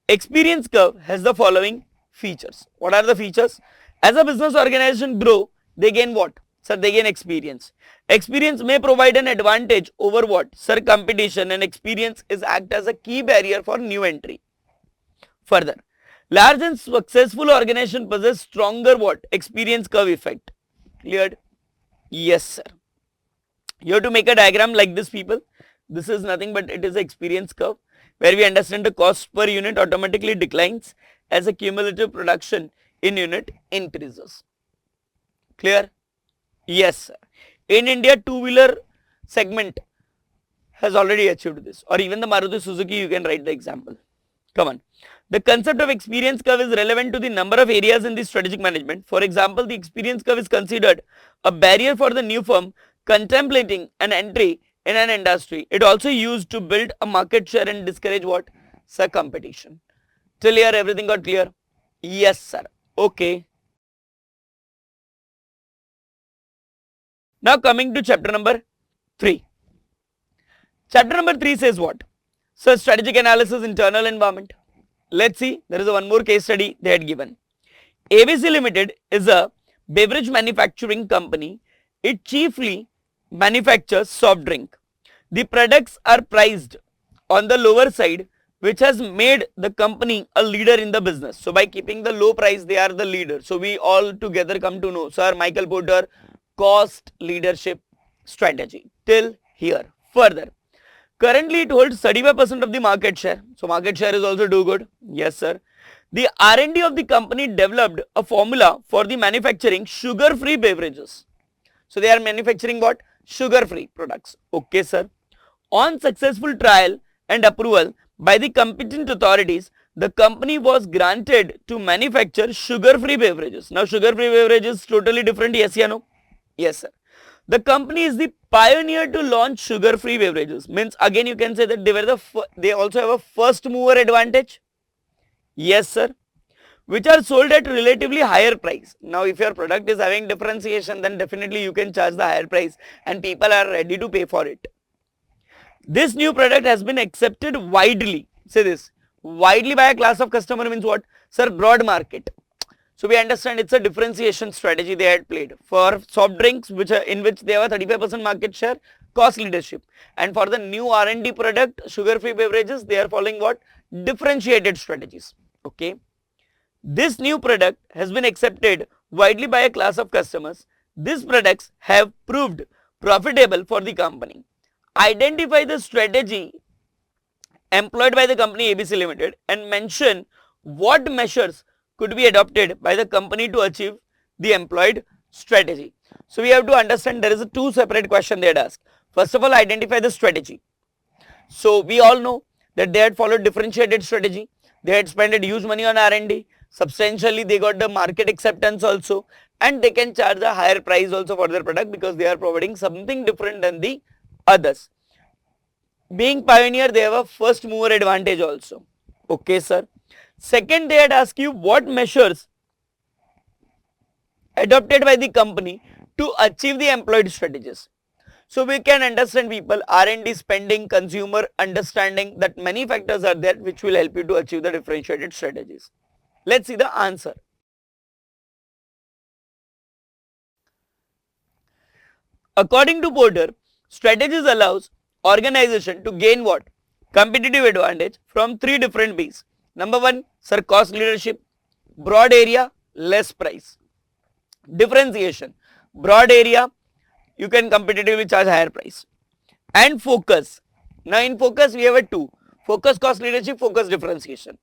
Experience curve has the following features. What are the features? As a business organization grow, they gain what? Sir, they gain experience. Experience may provide an advantage over what? Sir, competition, and experience is act as a key barrier for new entry. Further, large and successful organization possess stronger what? Experience curve effect. Cleared? Yes, sir. You have to make a diagram like this, people. This is nothing but it is an experience curve where we understand the cost per unit automatically declines as a cumulative production in unit increases. Clear? Yes, sir. In India, two-wheeler segment has already achieved this, or even the Maruti Suzuki, you can write the example. Come on. The concept of experience curve is relevant to the number of areas in the strategic management. For example, the experience curve is considered a barrier for the new firm contemplating an entry in an industry. It also used to build a market share and discourage what? Sir, competition. Till here, everything got clear? Yes, sir. Okay. Now coming to chapter number 3. Chapter number 3 says what? So strategic analysis, internal environment. Let's see, there is one more case study they had given. ABC Limited is a beverage manufacturing company. It chiefly manufactures soft drink. The products are priced on the lower side, which has made the company a leader in the business. So by keeping the low price, they are the leader. So we all together come to know, Sir Michael Porter, cost leadership strategy. Till here. Further, currently it holds 35% of the market share. So market share is also do good. Yes, sir. The R&D of the company developed a formula for the manufacturing sugar-free beverages. So they are manufacturing what? Sugar-free products. Okay, sir. On successful trial and approval by the competent authorities, the company was granted to manufacture sugar-free beverages. Now sugar-free beverages is totally different. Yes, yeah, no? Yes, sir. The company is the pioneer to launch sugar-free beverages. Means again you can say that they also have a first mover advantage. Yes, sir. Which are sold at relatively higher price. Now if your product is having differentiation, then definitely you can charge the higher price and people are ready to pay for it. This new product has been accepted widely. Say this. Widely by a class of customer means what? Sir, broad market. So we understand it's a differentiation strategy they had played. For soft drinks, in which they have a 35% market share, cost leadership. And for the new R&D product, sugar-free beverages, they are following what? Differentiated strategies. Okay. This new product has been accepted widely by a class of customers. These products have proved profitable for the company. Identify the strategy employed by the company ABC Limited and mention what measures could be adopted by the company to achieve the employed strategy. So we have to understand there is two separate questions they had asked. First of all, identify the strategy. So we all know that they had followed differentiated strategy. They had spent huge money on R&D. Substantially, they got the market acceptance also, and they can charge a higher price also for their product because they are providing something different than the others. Being pioneer, they have a first mover advantage also. Okay, sir. Second, they had asked you what measures adopted by the company to achieve the employed strategies. So we can understand people, R&D spending, consumer understanding, that many factors are there which will help you to achieve the differentiated strategies. Let's see the answer. According to Porter, strategies allows organization to gain what? Competitive advantage from three different B's. Number one, sir, cost leadership, broad area, less price. Differentiation, broad area, you can competitively charge higher price. And focus. Now in focus we have a two. Focus, cost leadership, focus, differentiation.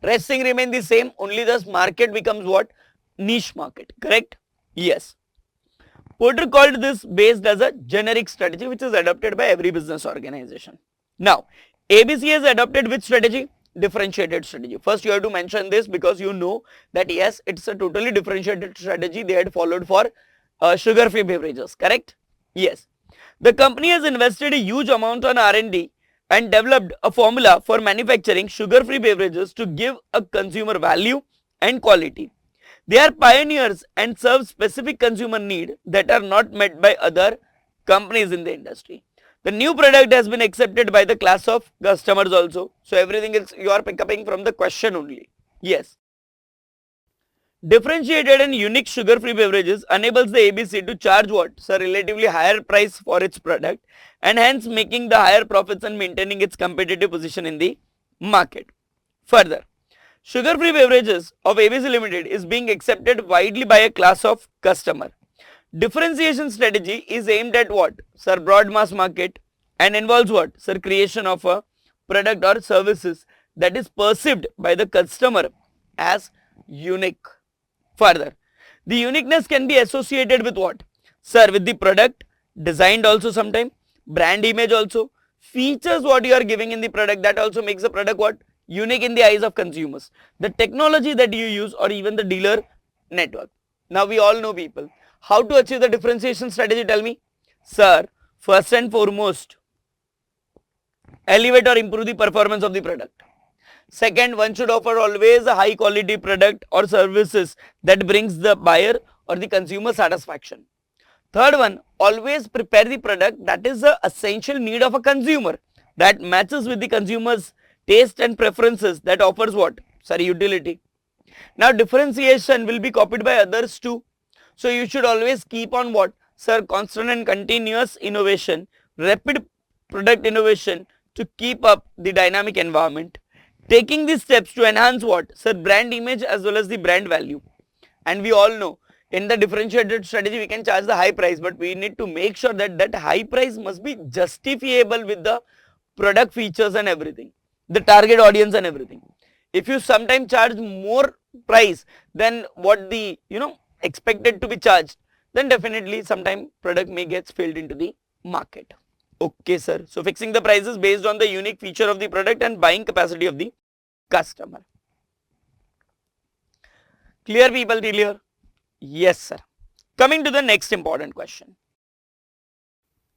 Rest thing remain the same, only thus market becomes what? Niche market, correct? Yes. Porter called this based as a generic strategy which is adopted by every business organization. Now, ABC has adopted which strategy? Differentiated strategy. First you have to mention this because you know that yes, it's a totally differentiated strategy they had followed for sugar-free beverages, correct? Yes. The company has invested a huge amount on R&D and developed a formula for manufacturing sugar-free beverages to give a consumer value and quality. They are pioneers and serve specific consumer need that are not met by other companies in the industry. The new product has been accepted by the class of customers also. So everything is you are picking from the question only. Yes. Differentiated and unique sugar-free beverages enables the ABC to charge what? So relatively higher price for its product and hence making the higher profits and maintaining its competitive position in the market. Further, sugar-free beverages of ABC Limited is being accepted widely by a class of customer. Differentiation strategy is aimed at what? Sir, broad mass market and involves what? Sir, creation of a product or services that is perceived by the customer as unique. Further, the uniqueness can be associated with what? Sir, with the product, designed also sometime, brand image also, features what you are giving in the product, that also makes the product what? Unique in the eyes of consumers. The technology that you use or even the dealer network. Now we all know people. How to achieve the differentiation strategy, tell me? Sir, first and foremost, elevate or improve the performance of the product. Second, one should offer always a high quality product or services that brings the buyer or the consumer satisfaction. Third one, always prepare the product that is the essential need of a consumer that matches with the consumer's taste and preferences, that offers what? Sorry, utility. Now differentiation will be copied by others too. So you should always keep on what? Sir, constant and continuous innovation, rapid product innovation to keep up the dynamic environment. Taking these steps to enhance what? Sir, brand image as well as the brand value. And we all know in the differentiated strategy we can charge the high price, but we need to make sure that that high price must be justifiable with the product features and everything, the target audience and everything. If you sometimes charge more price than what the expected to be charged, then definitely sometime product may get spilled into the market. Okay, sir. So fixing the prices based on the unique feature of the product and buying capacity of the customer. Clear, people? Clear? Yes, sir. Coming to the next important question.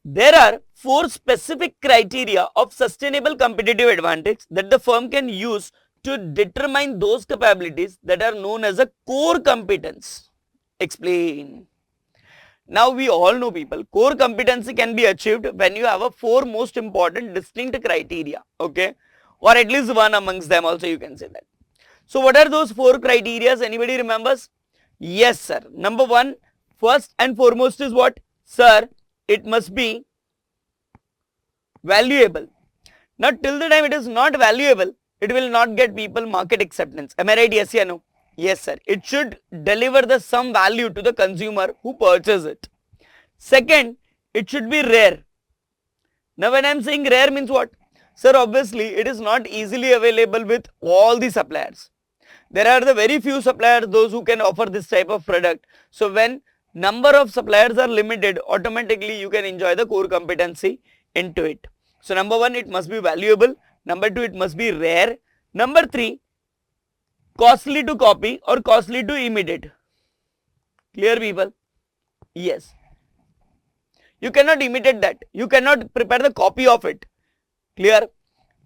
There are 4 specific criteria of sustainable competitive advantage that the firm can use to determine those capabilities that are known as a core competence. Explain. Now we all know, people, core competency can be achieved when you have a 4 most important distinct criteria, okay, or at least one amongst them also, you can say that. So what are those 4 criteria? Anybody remembers? Yes, sir. Number 1, first and foremost is what? Sir, it must be valuable. Now till the time it is not valuable, it will not get people market acceptance. Am I right? Yes or no? Yes, sir. It should deliver the some value to the consumer who purchase it. Second, it should be rare. Now when I am saying rare means what? Sir, obviously it is not easily available with all the suppliers. There are the very few suppliers, those who can offer this type of product. So when number of suppliers are limited, automatically you can enjoy the core competency into it. So number 1, it must be valuable. Number 2, it must be rare. Number 3, costly to copy or costly to imitate. Clear, people? Yes. You cannot imitate that. You cannot prepare the copy of it. Clear?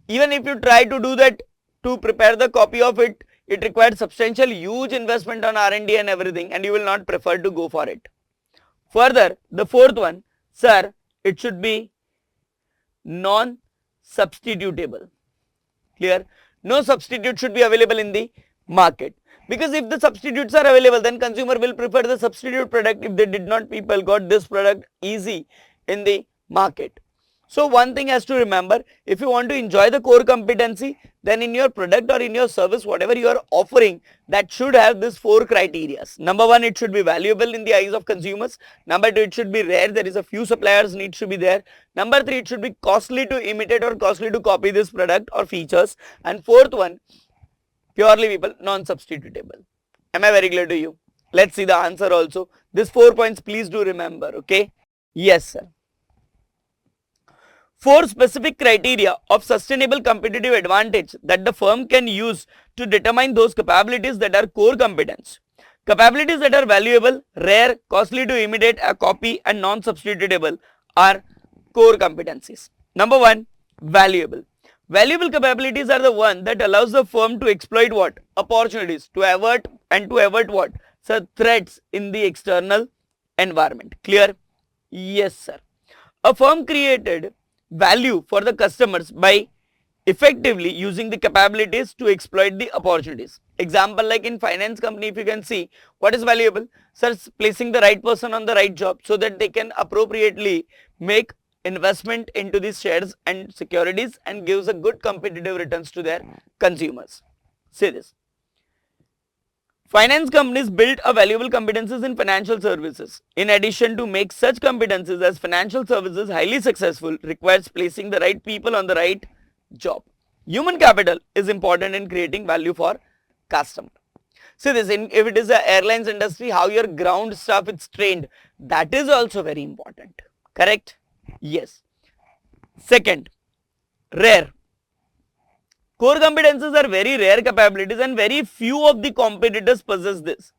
Even if you try to do that, to prepare the copy of it, it requires substantial huge investment on R&D and everything, and you will not prefer to go for it. Further, the 4th one, sir, it should be non-substitutable. Clear? No substitute should be available in the market. Because if the substitutes are available, then consumer will prefer the substitute product. If they did not, people got this product easy in the market. So one thing has to remember, if you want to enjoy the core competency, then in your product or in your service, whatever you are offering, that should have these 4 criteria. Number 1, it should be valuable in the eyes of consumers. Number 2, it should be rare. There is a few suppliers needs to be there. Number 3, it should be costly to imitate or costly to copy this product or features. And 4th one, purely people, non-substitutable. Am I very clear to you? Let's see the answer also. These 4 points, please do remember, okay? Yes, sir. 4 specific criteria of sustainable competitive advantage that the firm can use to determine those capabilities that are core competence. Capabilities that are valuable, rare, costly to imitate, a copy, and non-substitutable are core competencies. Number 1, valuable. Valuable capabilities are the one that allows the firm to exploit what? Opportunities, to avert what? So threats in the external environment. Clear? Yes, sir. A firm created value for the customers by effectively using the capabilities to exploit the opportunities. Example, like in finance company, if you can see, what is valuable? Sir, placing the right person on the right job so that they can appropriately make investment into these shares and securities and gives a good competitive returns to their consumers. Say this. Finance companies build a valuable competencies in financial services. In addition, to make such competencies as financial services highly successful requires placing the right people on the right job. Human capital is important in creating value for customer. See this, if it is a airlines industry, how your ground staff is trained, that is also very important. Correct? Yes. Second, rare. Core competences are very rare capabilities and very few of the competitors possess this.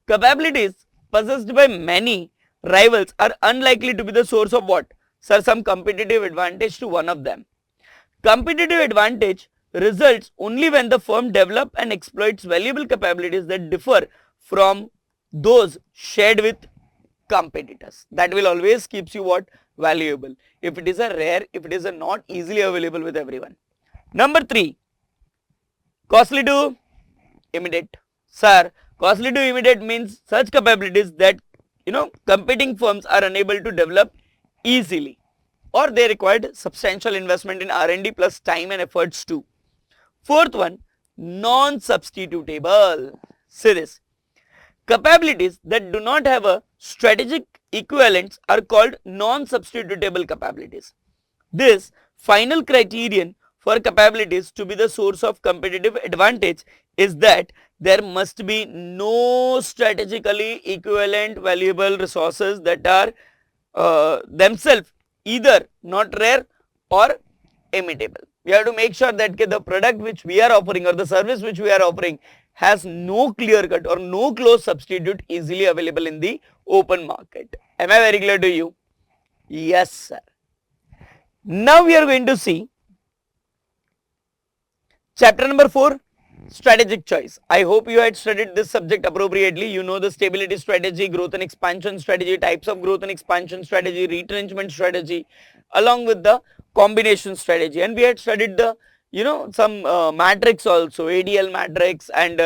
Capabilities possessed by many rivals are unlikely to be the source of what? Sir, some competitive advantage to one of them. Competitive advantage results only when the firm develops and exploits valuable capabilities that differ from those shared with competitors. That will always keeps you what? Valuable. If it is a rare, if it is a not easily available with everyone. Number 3, costly to imitate. Sir, costly to imitate means such capabilities that competing firms are unable to develop easily, or they required substantial investment in R&D plus time and efforts too. 4th one, non-substitutable. Say this. Capabilities that do not have a strategic equivalents are called non-substitutable capabilities. This final criterion for capabilities to be the source of competitive advantage is that there must be no strategically equivalent valuable resources that are themselves either not rare or imitable. We have to make sure that the product which we are offering or the service which we are offering has no clear cut or no close substitute easily available in the open market. Am I very clear to you? Yes, sir. Now we are going to see chapter number 4, strategic choice. I hope you had studied this subject appropriately. You know the stability strategy, growth and expansion strategy, types of growth and expansion strategy, retrenchment strategy, along with the combination strategy. And we had studied the some matrix also, ADL matrix and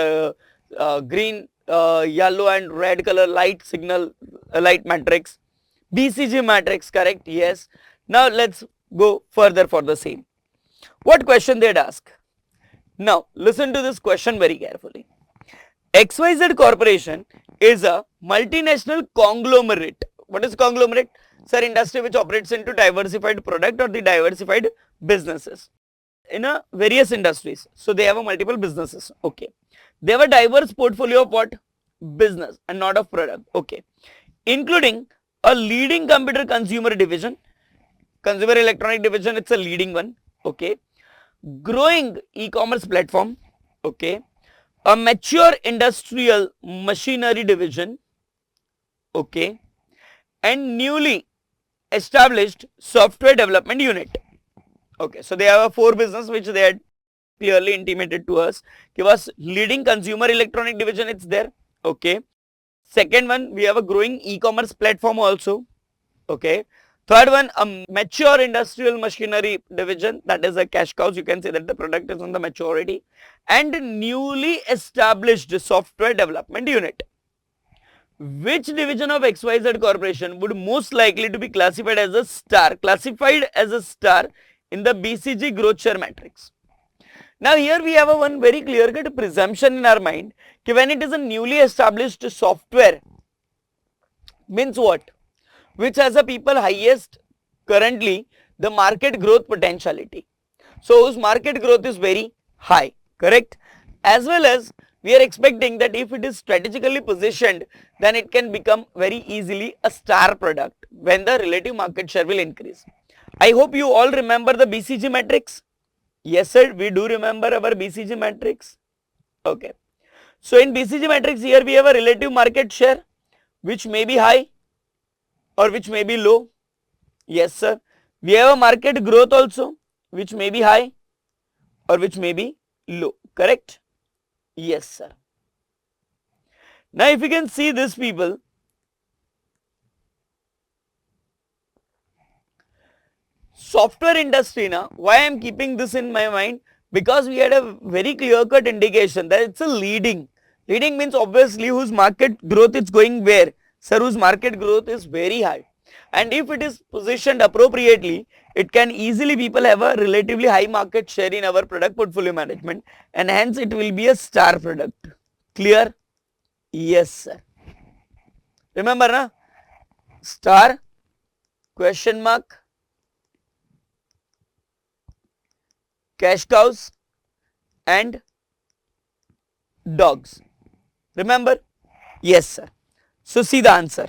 green, yellow and red color light signal light matrix, BCG matrix, correct? Yes. Now let's go further for the same. What question they'd ask? Now listen to this question very carefully. XYZ Corporation is a multinational conglomerate. What is conglomerate? Sir, industry which operates into diversified product or the diversified businesses in a various industries. So they have a multiple businesses. Okay. They have a diverse portfolio of what? Business and not of product. Okay. including a leading computer consumer division, consumer electronic division, it's a leading one, okay, growing e-commerce platform, okay, a mature industrial machinery division, okay, and newly established software development unit. Okay, so they have a 4 business which they had clearly intimated to us. Give us leading consumer electronic division, it's there, okay. Second one, we have a growing e-commerce platform also, okay. Third one, a mature industrial machinery division, that is a cash cows, you can say that the product is on the maturity, and newly established software development unit. Which division of XYZ corporation would most likely to be classified as a star in the BCG growth share matrix? Now here we have a one very clear cut presumption in our mind that when it is a newly established software, means what? Which has a people highest currently the market growth potentiality. So whose market growth is very high, correct? As well as we are expecting that if it is strategically positioned, then it can become very easily a star product when the relative market share will increase. I hope you all remember the BCG matrix. Yes sir, we do remember our BCG matrix. Okay. So in BCG matrix here we have a relative market share which may be high or which may be low. Yes sir. We have a market growth also which may be high or which may be low, correct? Yes sir. Now if you can see this people, software industry now, why I am keeping this in my mind? Because we had a very clear cut indication that it's a leading. Leading means obviously whose market growth is going where? Sir, whose market growth is very high. And if it is positioned appropriately, it can easily people have a relatively high market share in our product portfolio management, and hence it will be a star product. Clear? Yes sir. Remember na? Star, question mark, cash cows and dogs. Remember? Yes sir. So see the answer.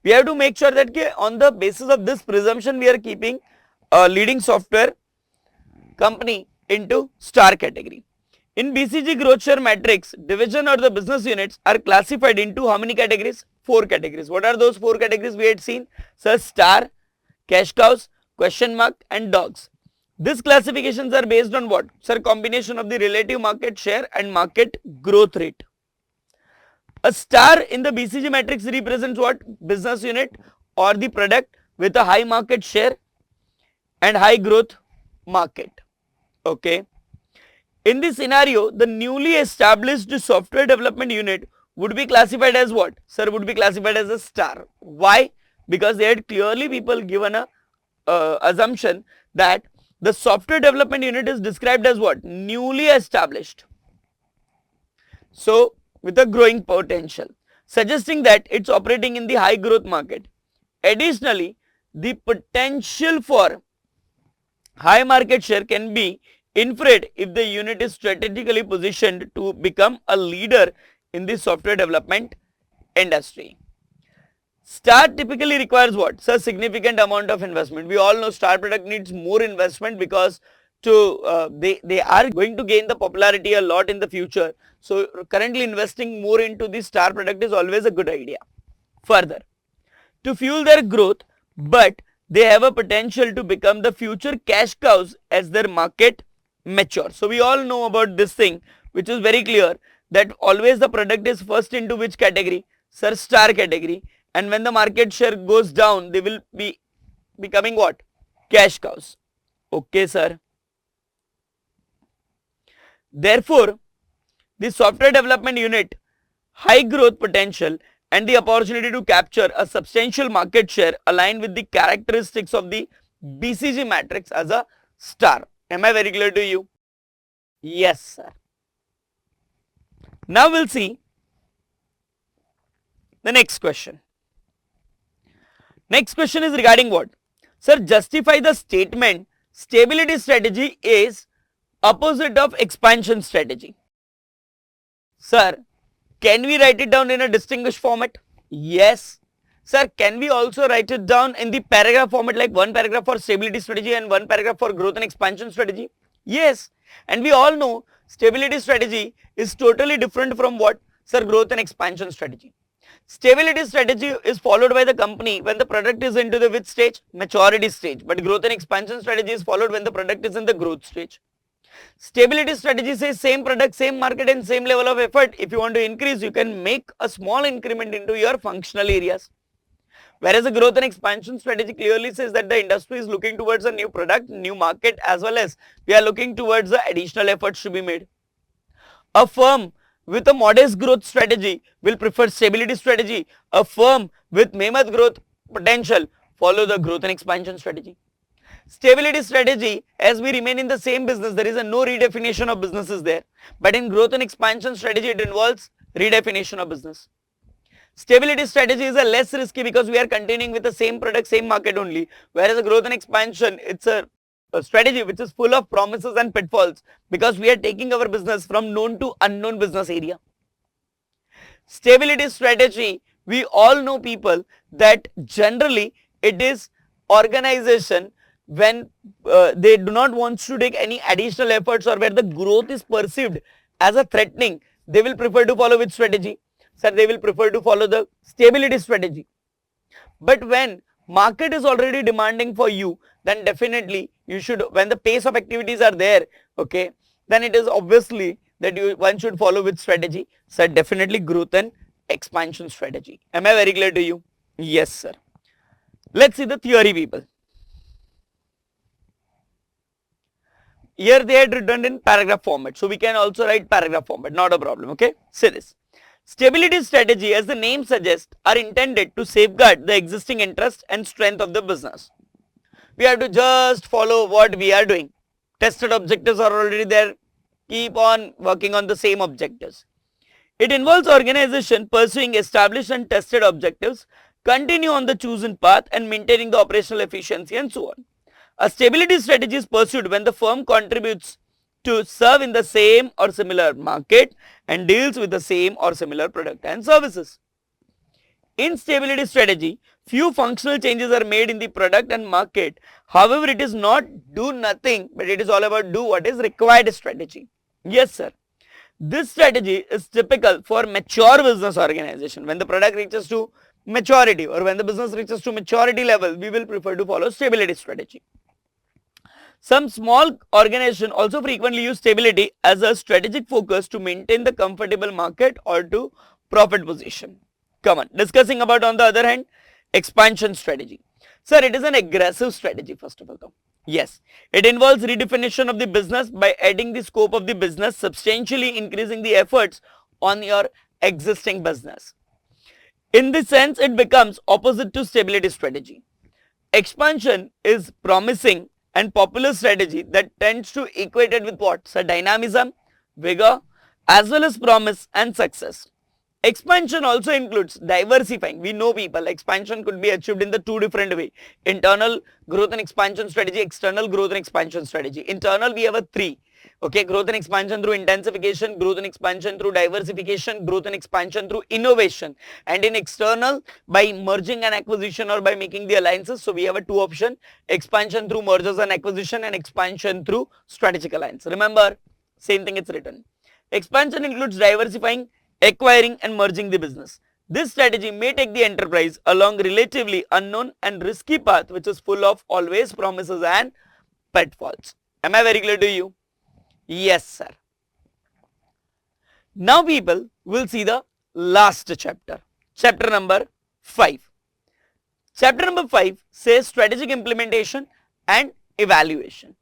We have to make sure that on the basis of this presumption we are keeping a leading software company into star category. In BCG growth share matrix, division or the business units are classified into how many categories? 4 categories. What are those 4 categories we had seen? Sir, star, cash cows, question mark and dogs. These classifications are based on what? Sir, combination of the relative market share and market growth rate. A star in the BCG matrix represents what? Business unit or the product with a high market share and high growth market. Okay. In this scenario, the newly established software development unit would be classified as what? Sir, would be classified as a star. Why? Because they had clearly people given a assumption that the software development unit is described as what? Newly established. So with a growing potential, suggesting that it's operating in the high growth market. Additionally, the potential for high market share can be inferred if the unit is strategically positioned to become a leader in the software development industry. Star typically requires what? So significant amount of investment. We all know star product needs more investment because they are going to gain the popularity a lot in the future. So currently investing more into the star product is always a good idea. Further, to fuel their growth, but they have a potential to become the future cash cows as their market matures. So we all know about this thing, which is very clear that always the product is first into which category? Sir, star category. And when the market share goes down, they will be becoming what? Cash cows. Okay sir. Therefore, the software development unit, high growth potential and the opportunity to capture a substantial market share align with the characteristics of the BCG matrix as a star. Am I very clear to you? Yes sir. Now we'll see the next question. Next question is regarding what? Sir, justify the statement stability strategy is opposite of expansion strategy. Sir, can we write it down in a distinguished format? Yes. Sir, can we also write it down in the paragraph format, like one paragraph for stability strategy and one paragraph for growth and expansion strategy? Yes. And we all know stability strategy is totally different from what? Sir, growth and expansion strategy. Stability strategy is followed by the company when the product is into the which stage? Maturity stage. But growth and expansion strategy is followed when the product is in the growth stage. Stability strategy says same product, same market and same level of effort. If you want to increase, you can make a small increment into your functional areas. Whereas the growth and expansion strategy clearly says that the industry is looking towards a new product, new market, as well as we are looking towards the additional efforts to be made. A firm with a modest growth strategy will prefer stability strategy. A firm with mammoth growth potential follow the growth and expansion strategy. Stability strategy, as we remain in the same business, there is a no redefinition of businesses there. But in growth and expansion strategy, it involves redefinition of business. Stability strategy is a less risky because we are continuing with the same product, same market only. Whereas a growth and expansion, it's a strategy which is full of promises and pitfalls because we are taking our business from known to unknown business area. Stability strategy, we all know people that generally it is organization when they do not want to take any additional efforts or where the growth is perceived as a threatening, they will prefer to follow which strategy? Sir, they will prefer to follow the stability strategy. But when market is already demanding for you, then definitely you should, when the pace of activities are there, okay, then it is obviously that one should follow which strategy? Sir, definitely growth and expansion strategy. Am I very clear to you? Yes, sir. Let's see the theory, people. Here they had written in paragraph format, so we can also write paragraph format, not a problem, okay? Say this. Stability strategy, as the name suggests, are intended to safeguard the existing interest and strength of the business. We have to just follow what we are doing. Tested objectives are already there. Keep on working on the same objectives. It involves organization pursuing established and tested objectives, continue on the chosen path and maintaining the operational efficiency and so on. A stability strategy is pursued when the firm contributes to serve in the same or similar market and deals with the same or similar product and services. In stability strategy, few functional changes are made in the product and market. However, it is not do nothing, but it is all about do what is required strategy. Yes, sir. This strategy is typical for mature business organization. When the product reaches to maturity or when the business reaches to maturity level, we will prefer to follow stability strategy. Some small organizations also frequently use stability as a strategic focus to maintain the comfortable market or to profit position. Come on, discussing about on the other hand, expansion strategy. Sir, it is an aggressive strategy first of all though. Yes, it involves redefinition of the business by adding the scope of the business, substantially increasing the efforts on your existing business. In this sense, it becomes opposite to stability strategy. Expansion is promising and popular strategy that tends to equate it with what? So dynamism, vigor, as well as promise and success. Expansion also includes diversifying. We know people, expansion could be achieved in the two different way. Internal growth and expansion strategy, external growth and expansion strategy. Internal we have a three. Okay, growth and expansion through intensification, growth and expansion through diversification, growth and expansion through innovation. And in external, by merging and acquisition or by making the alliances. So we have a two option, expansion through mergers and acquisition and expansion through strategic alliance. Remember, same thing it's written. Expansion includes diversifying, acquiring and merging the business. This strategy may take the enterprise along relatively unknown and risky path which is full of always promises and pitfalls. Am I very clear to you? Yes, sir. Now people will see the last chapter, chapter number 5. Chapter number 5 says strategic implementation and evaluation.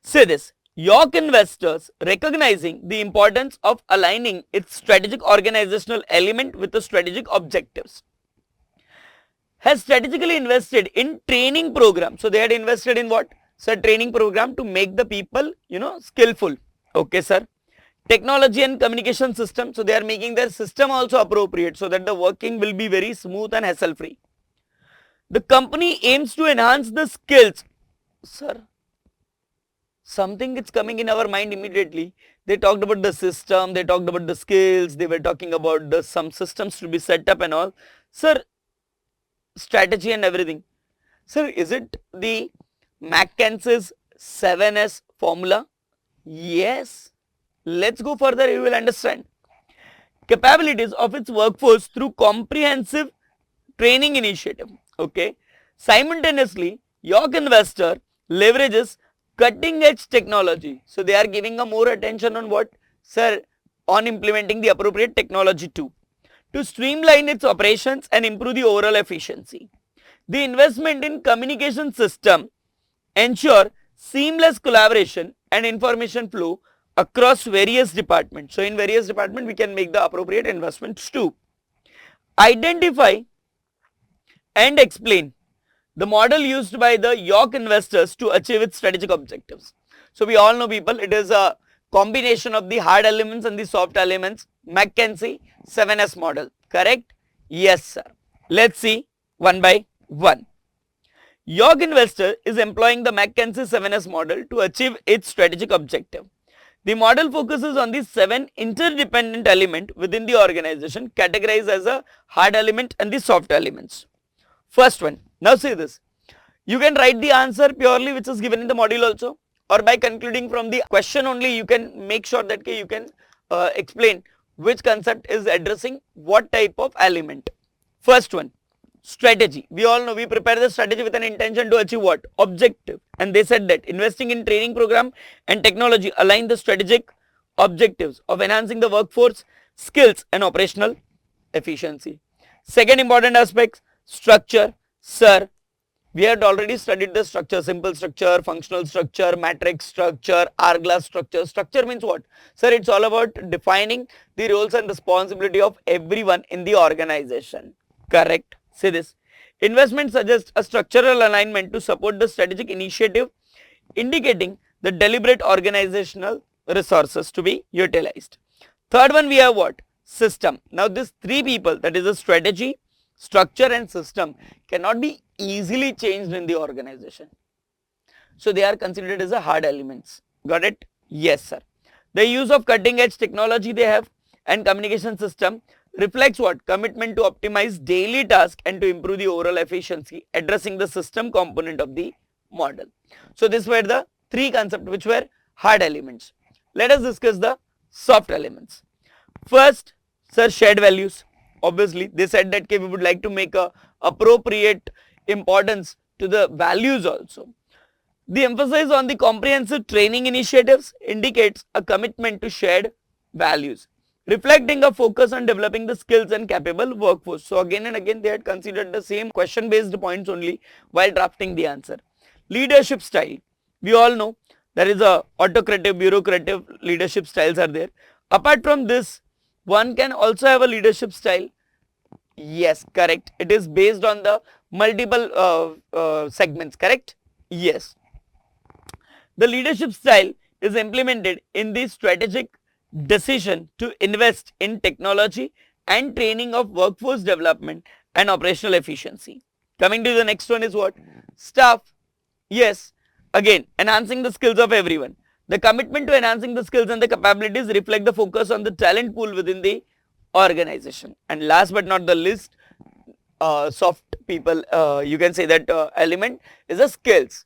Say this, York investors recognizing the importance of aligning its strategic organizational element with the strategic objectives has strategically invested in training program. So they had invested in what? So training program to make the people, skillful. Okay, sir. Technology and communication system. So they are making their system also appropriate so that the working will be very smooth and hassle free. The company aims to enhance the skills. Sir, something is coming in our mind immediately They talked about the system, they talked about the skills, they were talking about some systems to be set up and all. Sir, strategy and everything. Sir, is it the McKinsey's 7S formula? Yes. Let's go further, you will understand. Capabilities of its workforce through comprehensive training initiative. Okay. Simultaneously, York Investor leverages cutting edge technology. So they are giving a more attention on what? Sir, on implementing the appropriate technology too, to streamline its operations and improve the overall efficiency. The investment in communication system ensure seamless collaboration and information flow across various departments. So in various departments we can make the appropriate investments too. Identify and explain the model used by the York investors to achieve its strategic objectives. So we all know, people, it is a combination of the hard elements and the soft elements. McKinsey 7S model, correct? Yes, sir. Let's see one by one. York investor is employing the McKinsey 7S model to achieve its strategic objective. The model focuses on the 7 interdependent elements within the organization, categorized as a hard element and the soft elements. First one, now see this, you can write the answer purely which is given in the module also, or by concluding from the question only you can make sure that you can explain which concept is addressing what type of element. First one, strategy. We all know we prepare the strategy with an intention to achieve what? Objective. And they said that investing in training program and technology align the strategic objectives of enhancing the workforce skills and operational efficiency. Second important aspect, structure. Sir, we had already studied the structure, simple structure, functional structure, matrix structure, hourglass structure. Structure means what? Sir, it's all about defining the roles and responsibility of everyone in the organization. Correct? Say this. Investment suggests a structural alignment to support the strategic initiative, indicating the deliberate organizational resources to be utilized. Third one, we have what? System. Now these three people, that is a strategy, structure and system, cannot be easily changed in the organization. So they are considered as a hard elements. Got it? Yes, sir. The use of cutting edge technology they have and communication system reflects what? Commitment to optimize daily tasks and to improve the overall efficiency, addressing the system component of the model. So these were the three concepts which were hard elements. Let us discuss the soft elements. First, sir, shared values. Obviously, they said that we would like to make a appropriate importance to the values also. The emphasis on the comprehensive training initiatives indicates a commitment to shared values, reflecting a focus on developing the skills and capable workforce. So again and again they had considered the same question based points only while drafting the answer. Leadership style. We all know there is a autocratic, bureaucratic leadership styles are there. Apart from this, one can also have a leadership style. Yes, correct. It is based on the multiple segments, correct? Yes. The leadership style is implemented in the strategic decision to invest in technology and training of workforce development and operational efficiency. Coming to the next one is what? Staff. Yes, again enhancing the skills of everyone. The commitment to enhancing the skills and the capabilities reflect the focus on the talent pool within the organization. And last but not the least, soft people, you can say that element is the skills.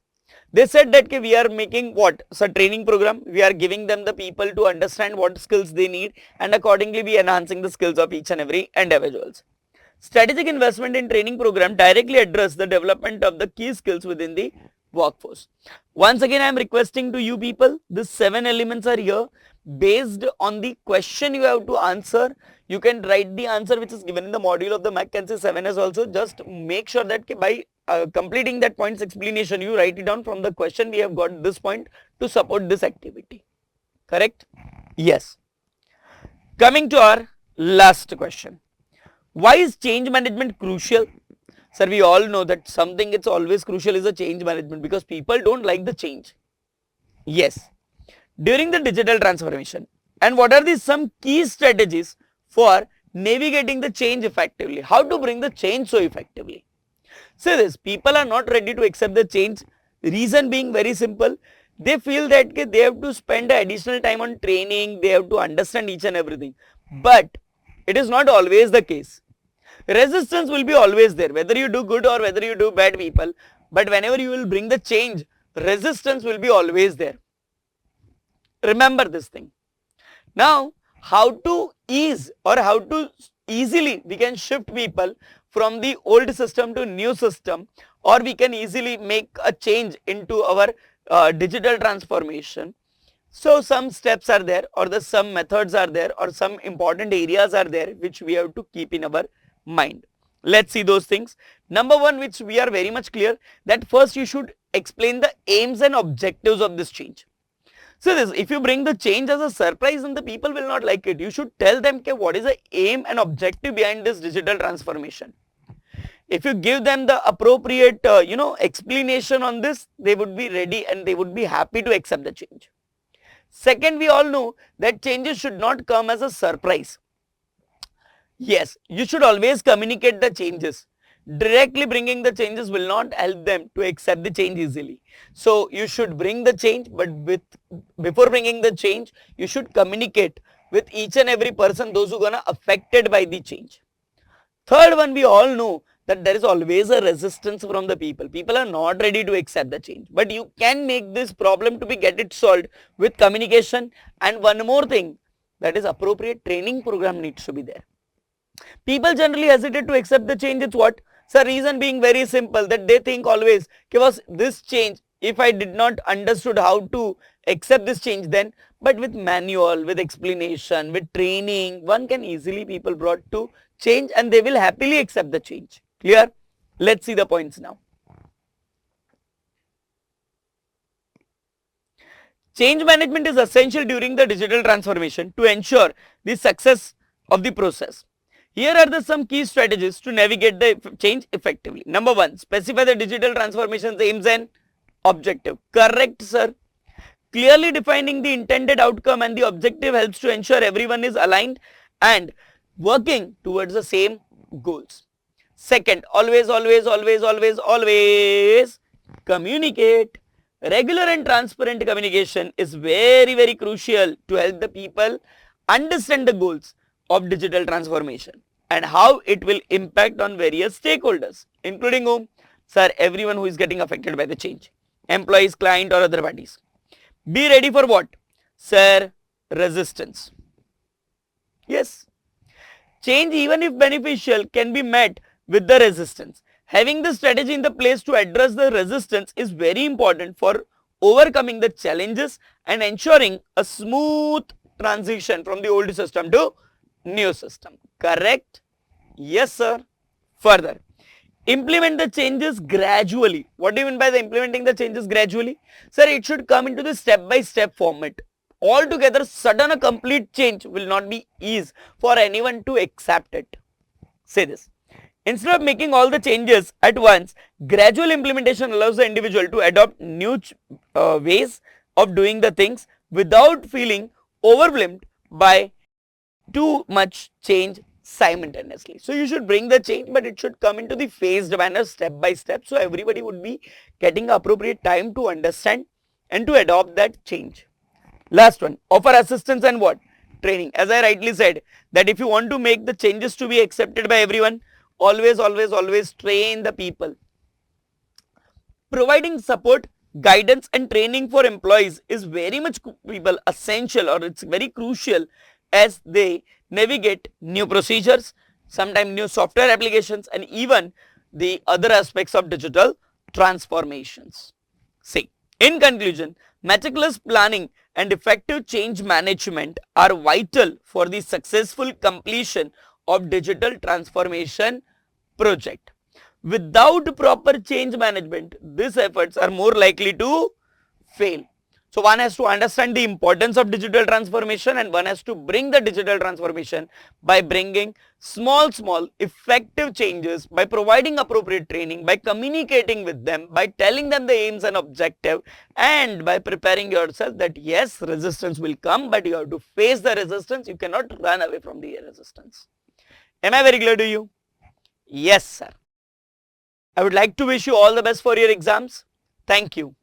They said that we are making what? So training program, we are giving them the people to understand what skills they need, and accordingly we enhancing the skills of each and every individuals. Strategic investment in training program directly address the development of the key skills within the workforce. Once again I am requesting to you people, these 7 elements are here. Based on the question you have to answer, you can write the answer which is given in the module of the McKinsey 7S also. Just make sure that by completing that points explanation, you write it down from the question. We have got this point to support this activity. Correct? Yes. Coming to our last question. Why is change management crucial? Sir, we all know that something it's always crucial is a change management, because people don't like the change. Yes. During the digital transformation, and what are the some key strategies for navigating the change effectively? How to bring the change so effectively? Say this, people are not ready to accept the change. Reason being very simple, they feel that okay, they have to spend additional time on training, they have to understand each and everything. But it is not always the case. Resistance will be always there, whether you do good or whether you do bad, people. But whenever you will bring the change, resistance will be always there. Remember this thing. Now, how to ease or how to easily we can shift people from the old system to new system, or we can easily make a change into our digital transformation. So some steps are there, or some methods are there, or some important areas are there which we have to keep in our mind. Let's see those things. Number one, which we are very much clear, that first you should explain the aims and objectives of this change. So this, if you bring the change as a surprise, then the people will not like it. You should tell them okay, what is the aim and objective behind this digital transformation. If you give them the appropriate explanation on this, they would be ready and they would be happy to accept the change. Second, we all know that changes should not come as a surprise. Yes, you should always communicate the changes. Directly bringing the changes will not help them to accept the change easily. So you should bring the change, but before bringing the change, you should communicate with each and every person, those who are gonna affected by the change. Third one, we all know that there is always a resistance from the people. People are not ready to accept the change, but you can make this problem to be get it solved with communication. And one more thing, that is appropriate training program needs to be there. People generally hesitate to accept the change. It's what? So reason being very simple, that they think always, was this change, if I did not understood how to accept this change then, but with manual, with explanation, with training, one can easily people brought to change and they will happily accept the change. Clear? Let's see the points now. Change management is essential during the digital transformation to ensure the success of the process. Here are some key strategies to navigate the change effectively. Number one, specify the digital transformation's aims and objective. Correct, sir. Clearly defining the intended outcome and the objective helps to ensure everyone is aligned and working towards the same goals. Second, always communicate. Regular and transparent communication is very, very crucial to help the people understand the goals of digital transformation and how it will impact on various stakeholders, including whom? Sir, everyone who is getting affected by the change, employees, client or other parties. Be ready for what? Sir, resistance. Yes, change, even if beneficial, can be met with the resistance. Having the strategy in the place to address the resistance is very important for overcoming the challenges and ensuring a smooth transition from the old system to new system. Correct? Yes, sir. Further, implement the changes gradually. What do you mean by the implementing the changes gradually? Sir, it should come into the step-by-step format. Altogether, sudden a complete change will not be easy for anyone to accept it. Say this. Instead of making all the changes at once, gradual implementation allows the individual to adopt new ways of doing the things without feeling overwhelmed by too much change simultaneously. So you should bring the change, but it should come into the phased manner, step by step, so everybody would be getting appropriate time to understand and to adopt that change. Last one, offer assistance and what? Training. As I rightly said, that if you want to make the changes to be accepted by everyone, always train the people. Providing support, guidance and training for employees is very much people essential, or it's very crucial as they navigate new procedures, sometimes new software applications and even the other aspects of digital transformations. See, in conclusion, meticulous planning and effective change management are vital for the successful completion of digital transformation project. Without proper change management, these efforts are more likely to fail. So one has to understand the importance of digital transformation, and one has to bring the digital transformation by bringing small effective changes, by providing appropriate training, by communicating with them, by telling them the aims and objective, and by preparing yourself that yes, resistance will come, but you have to face the resistance. You cannot run away from the resistance. Am I very clear to you? Yes, sir. I would like to wish you all the best for your exams. Thank you.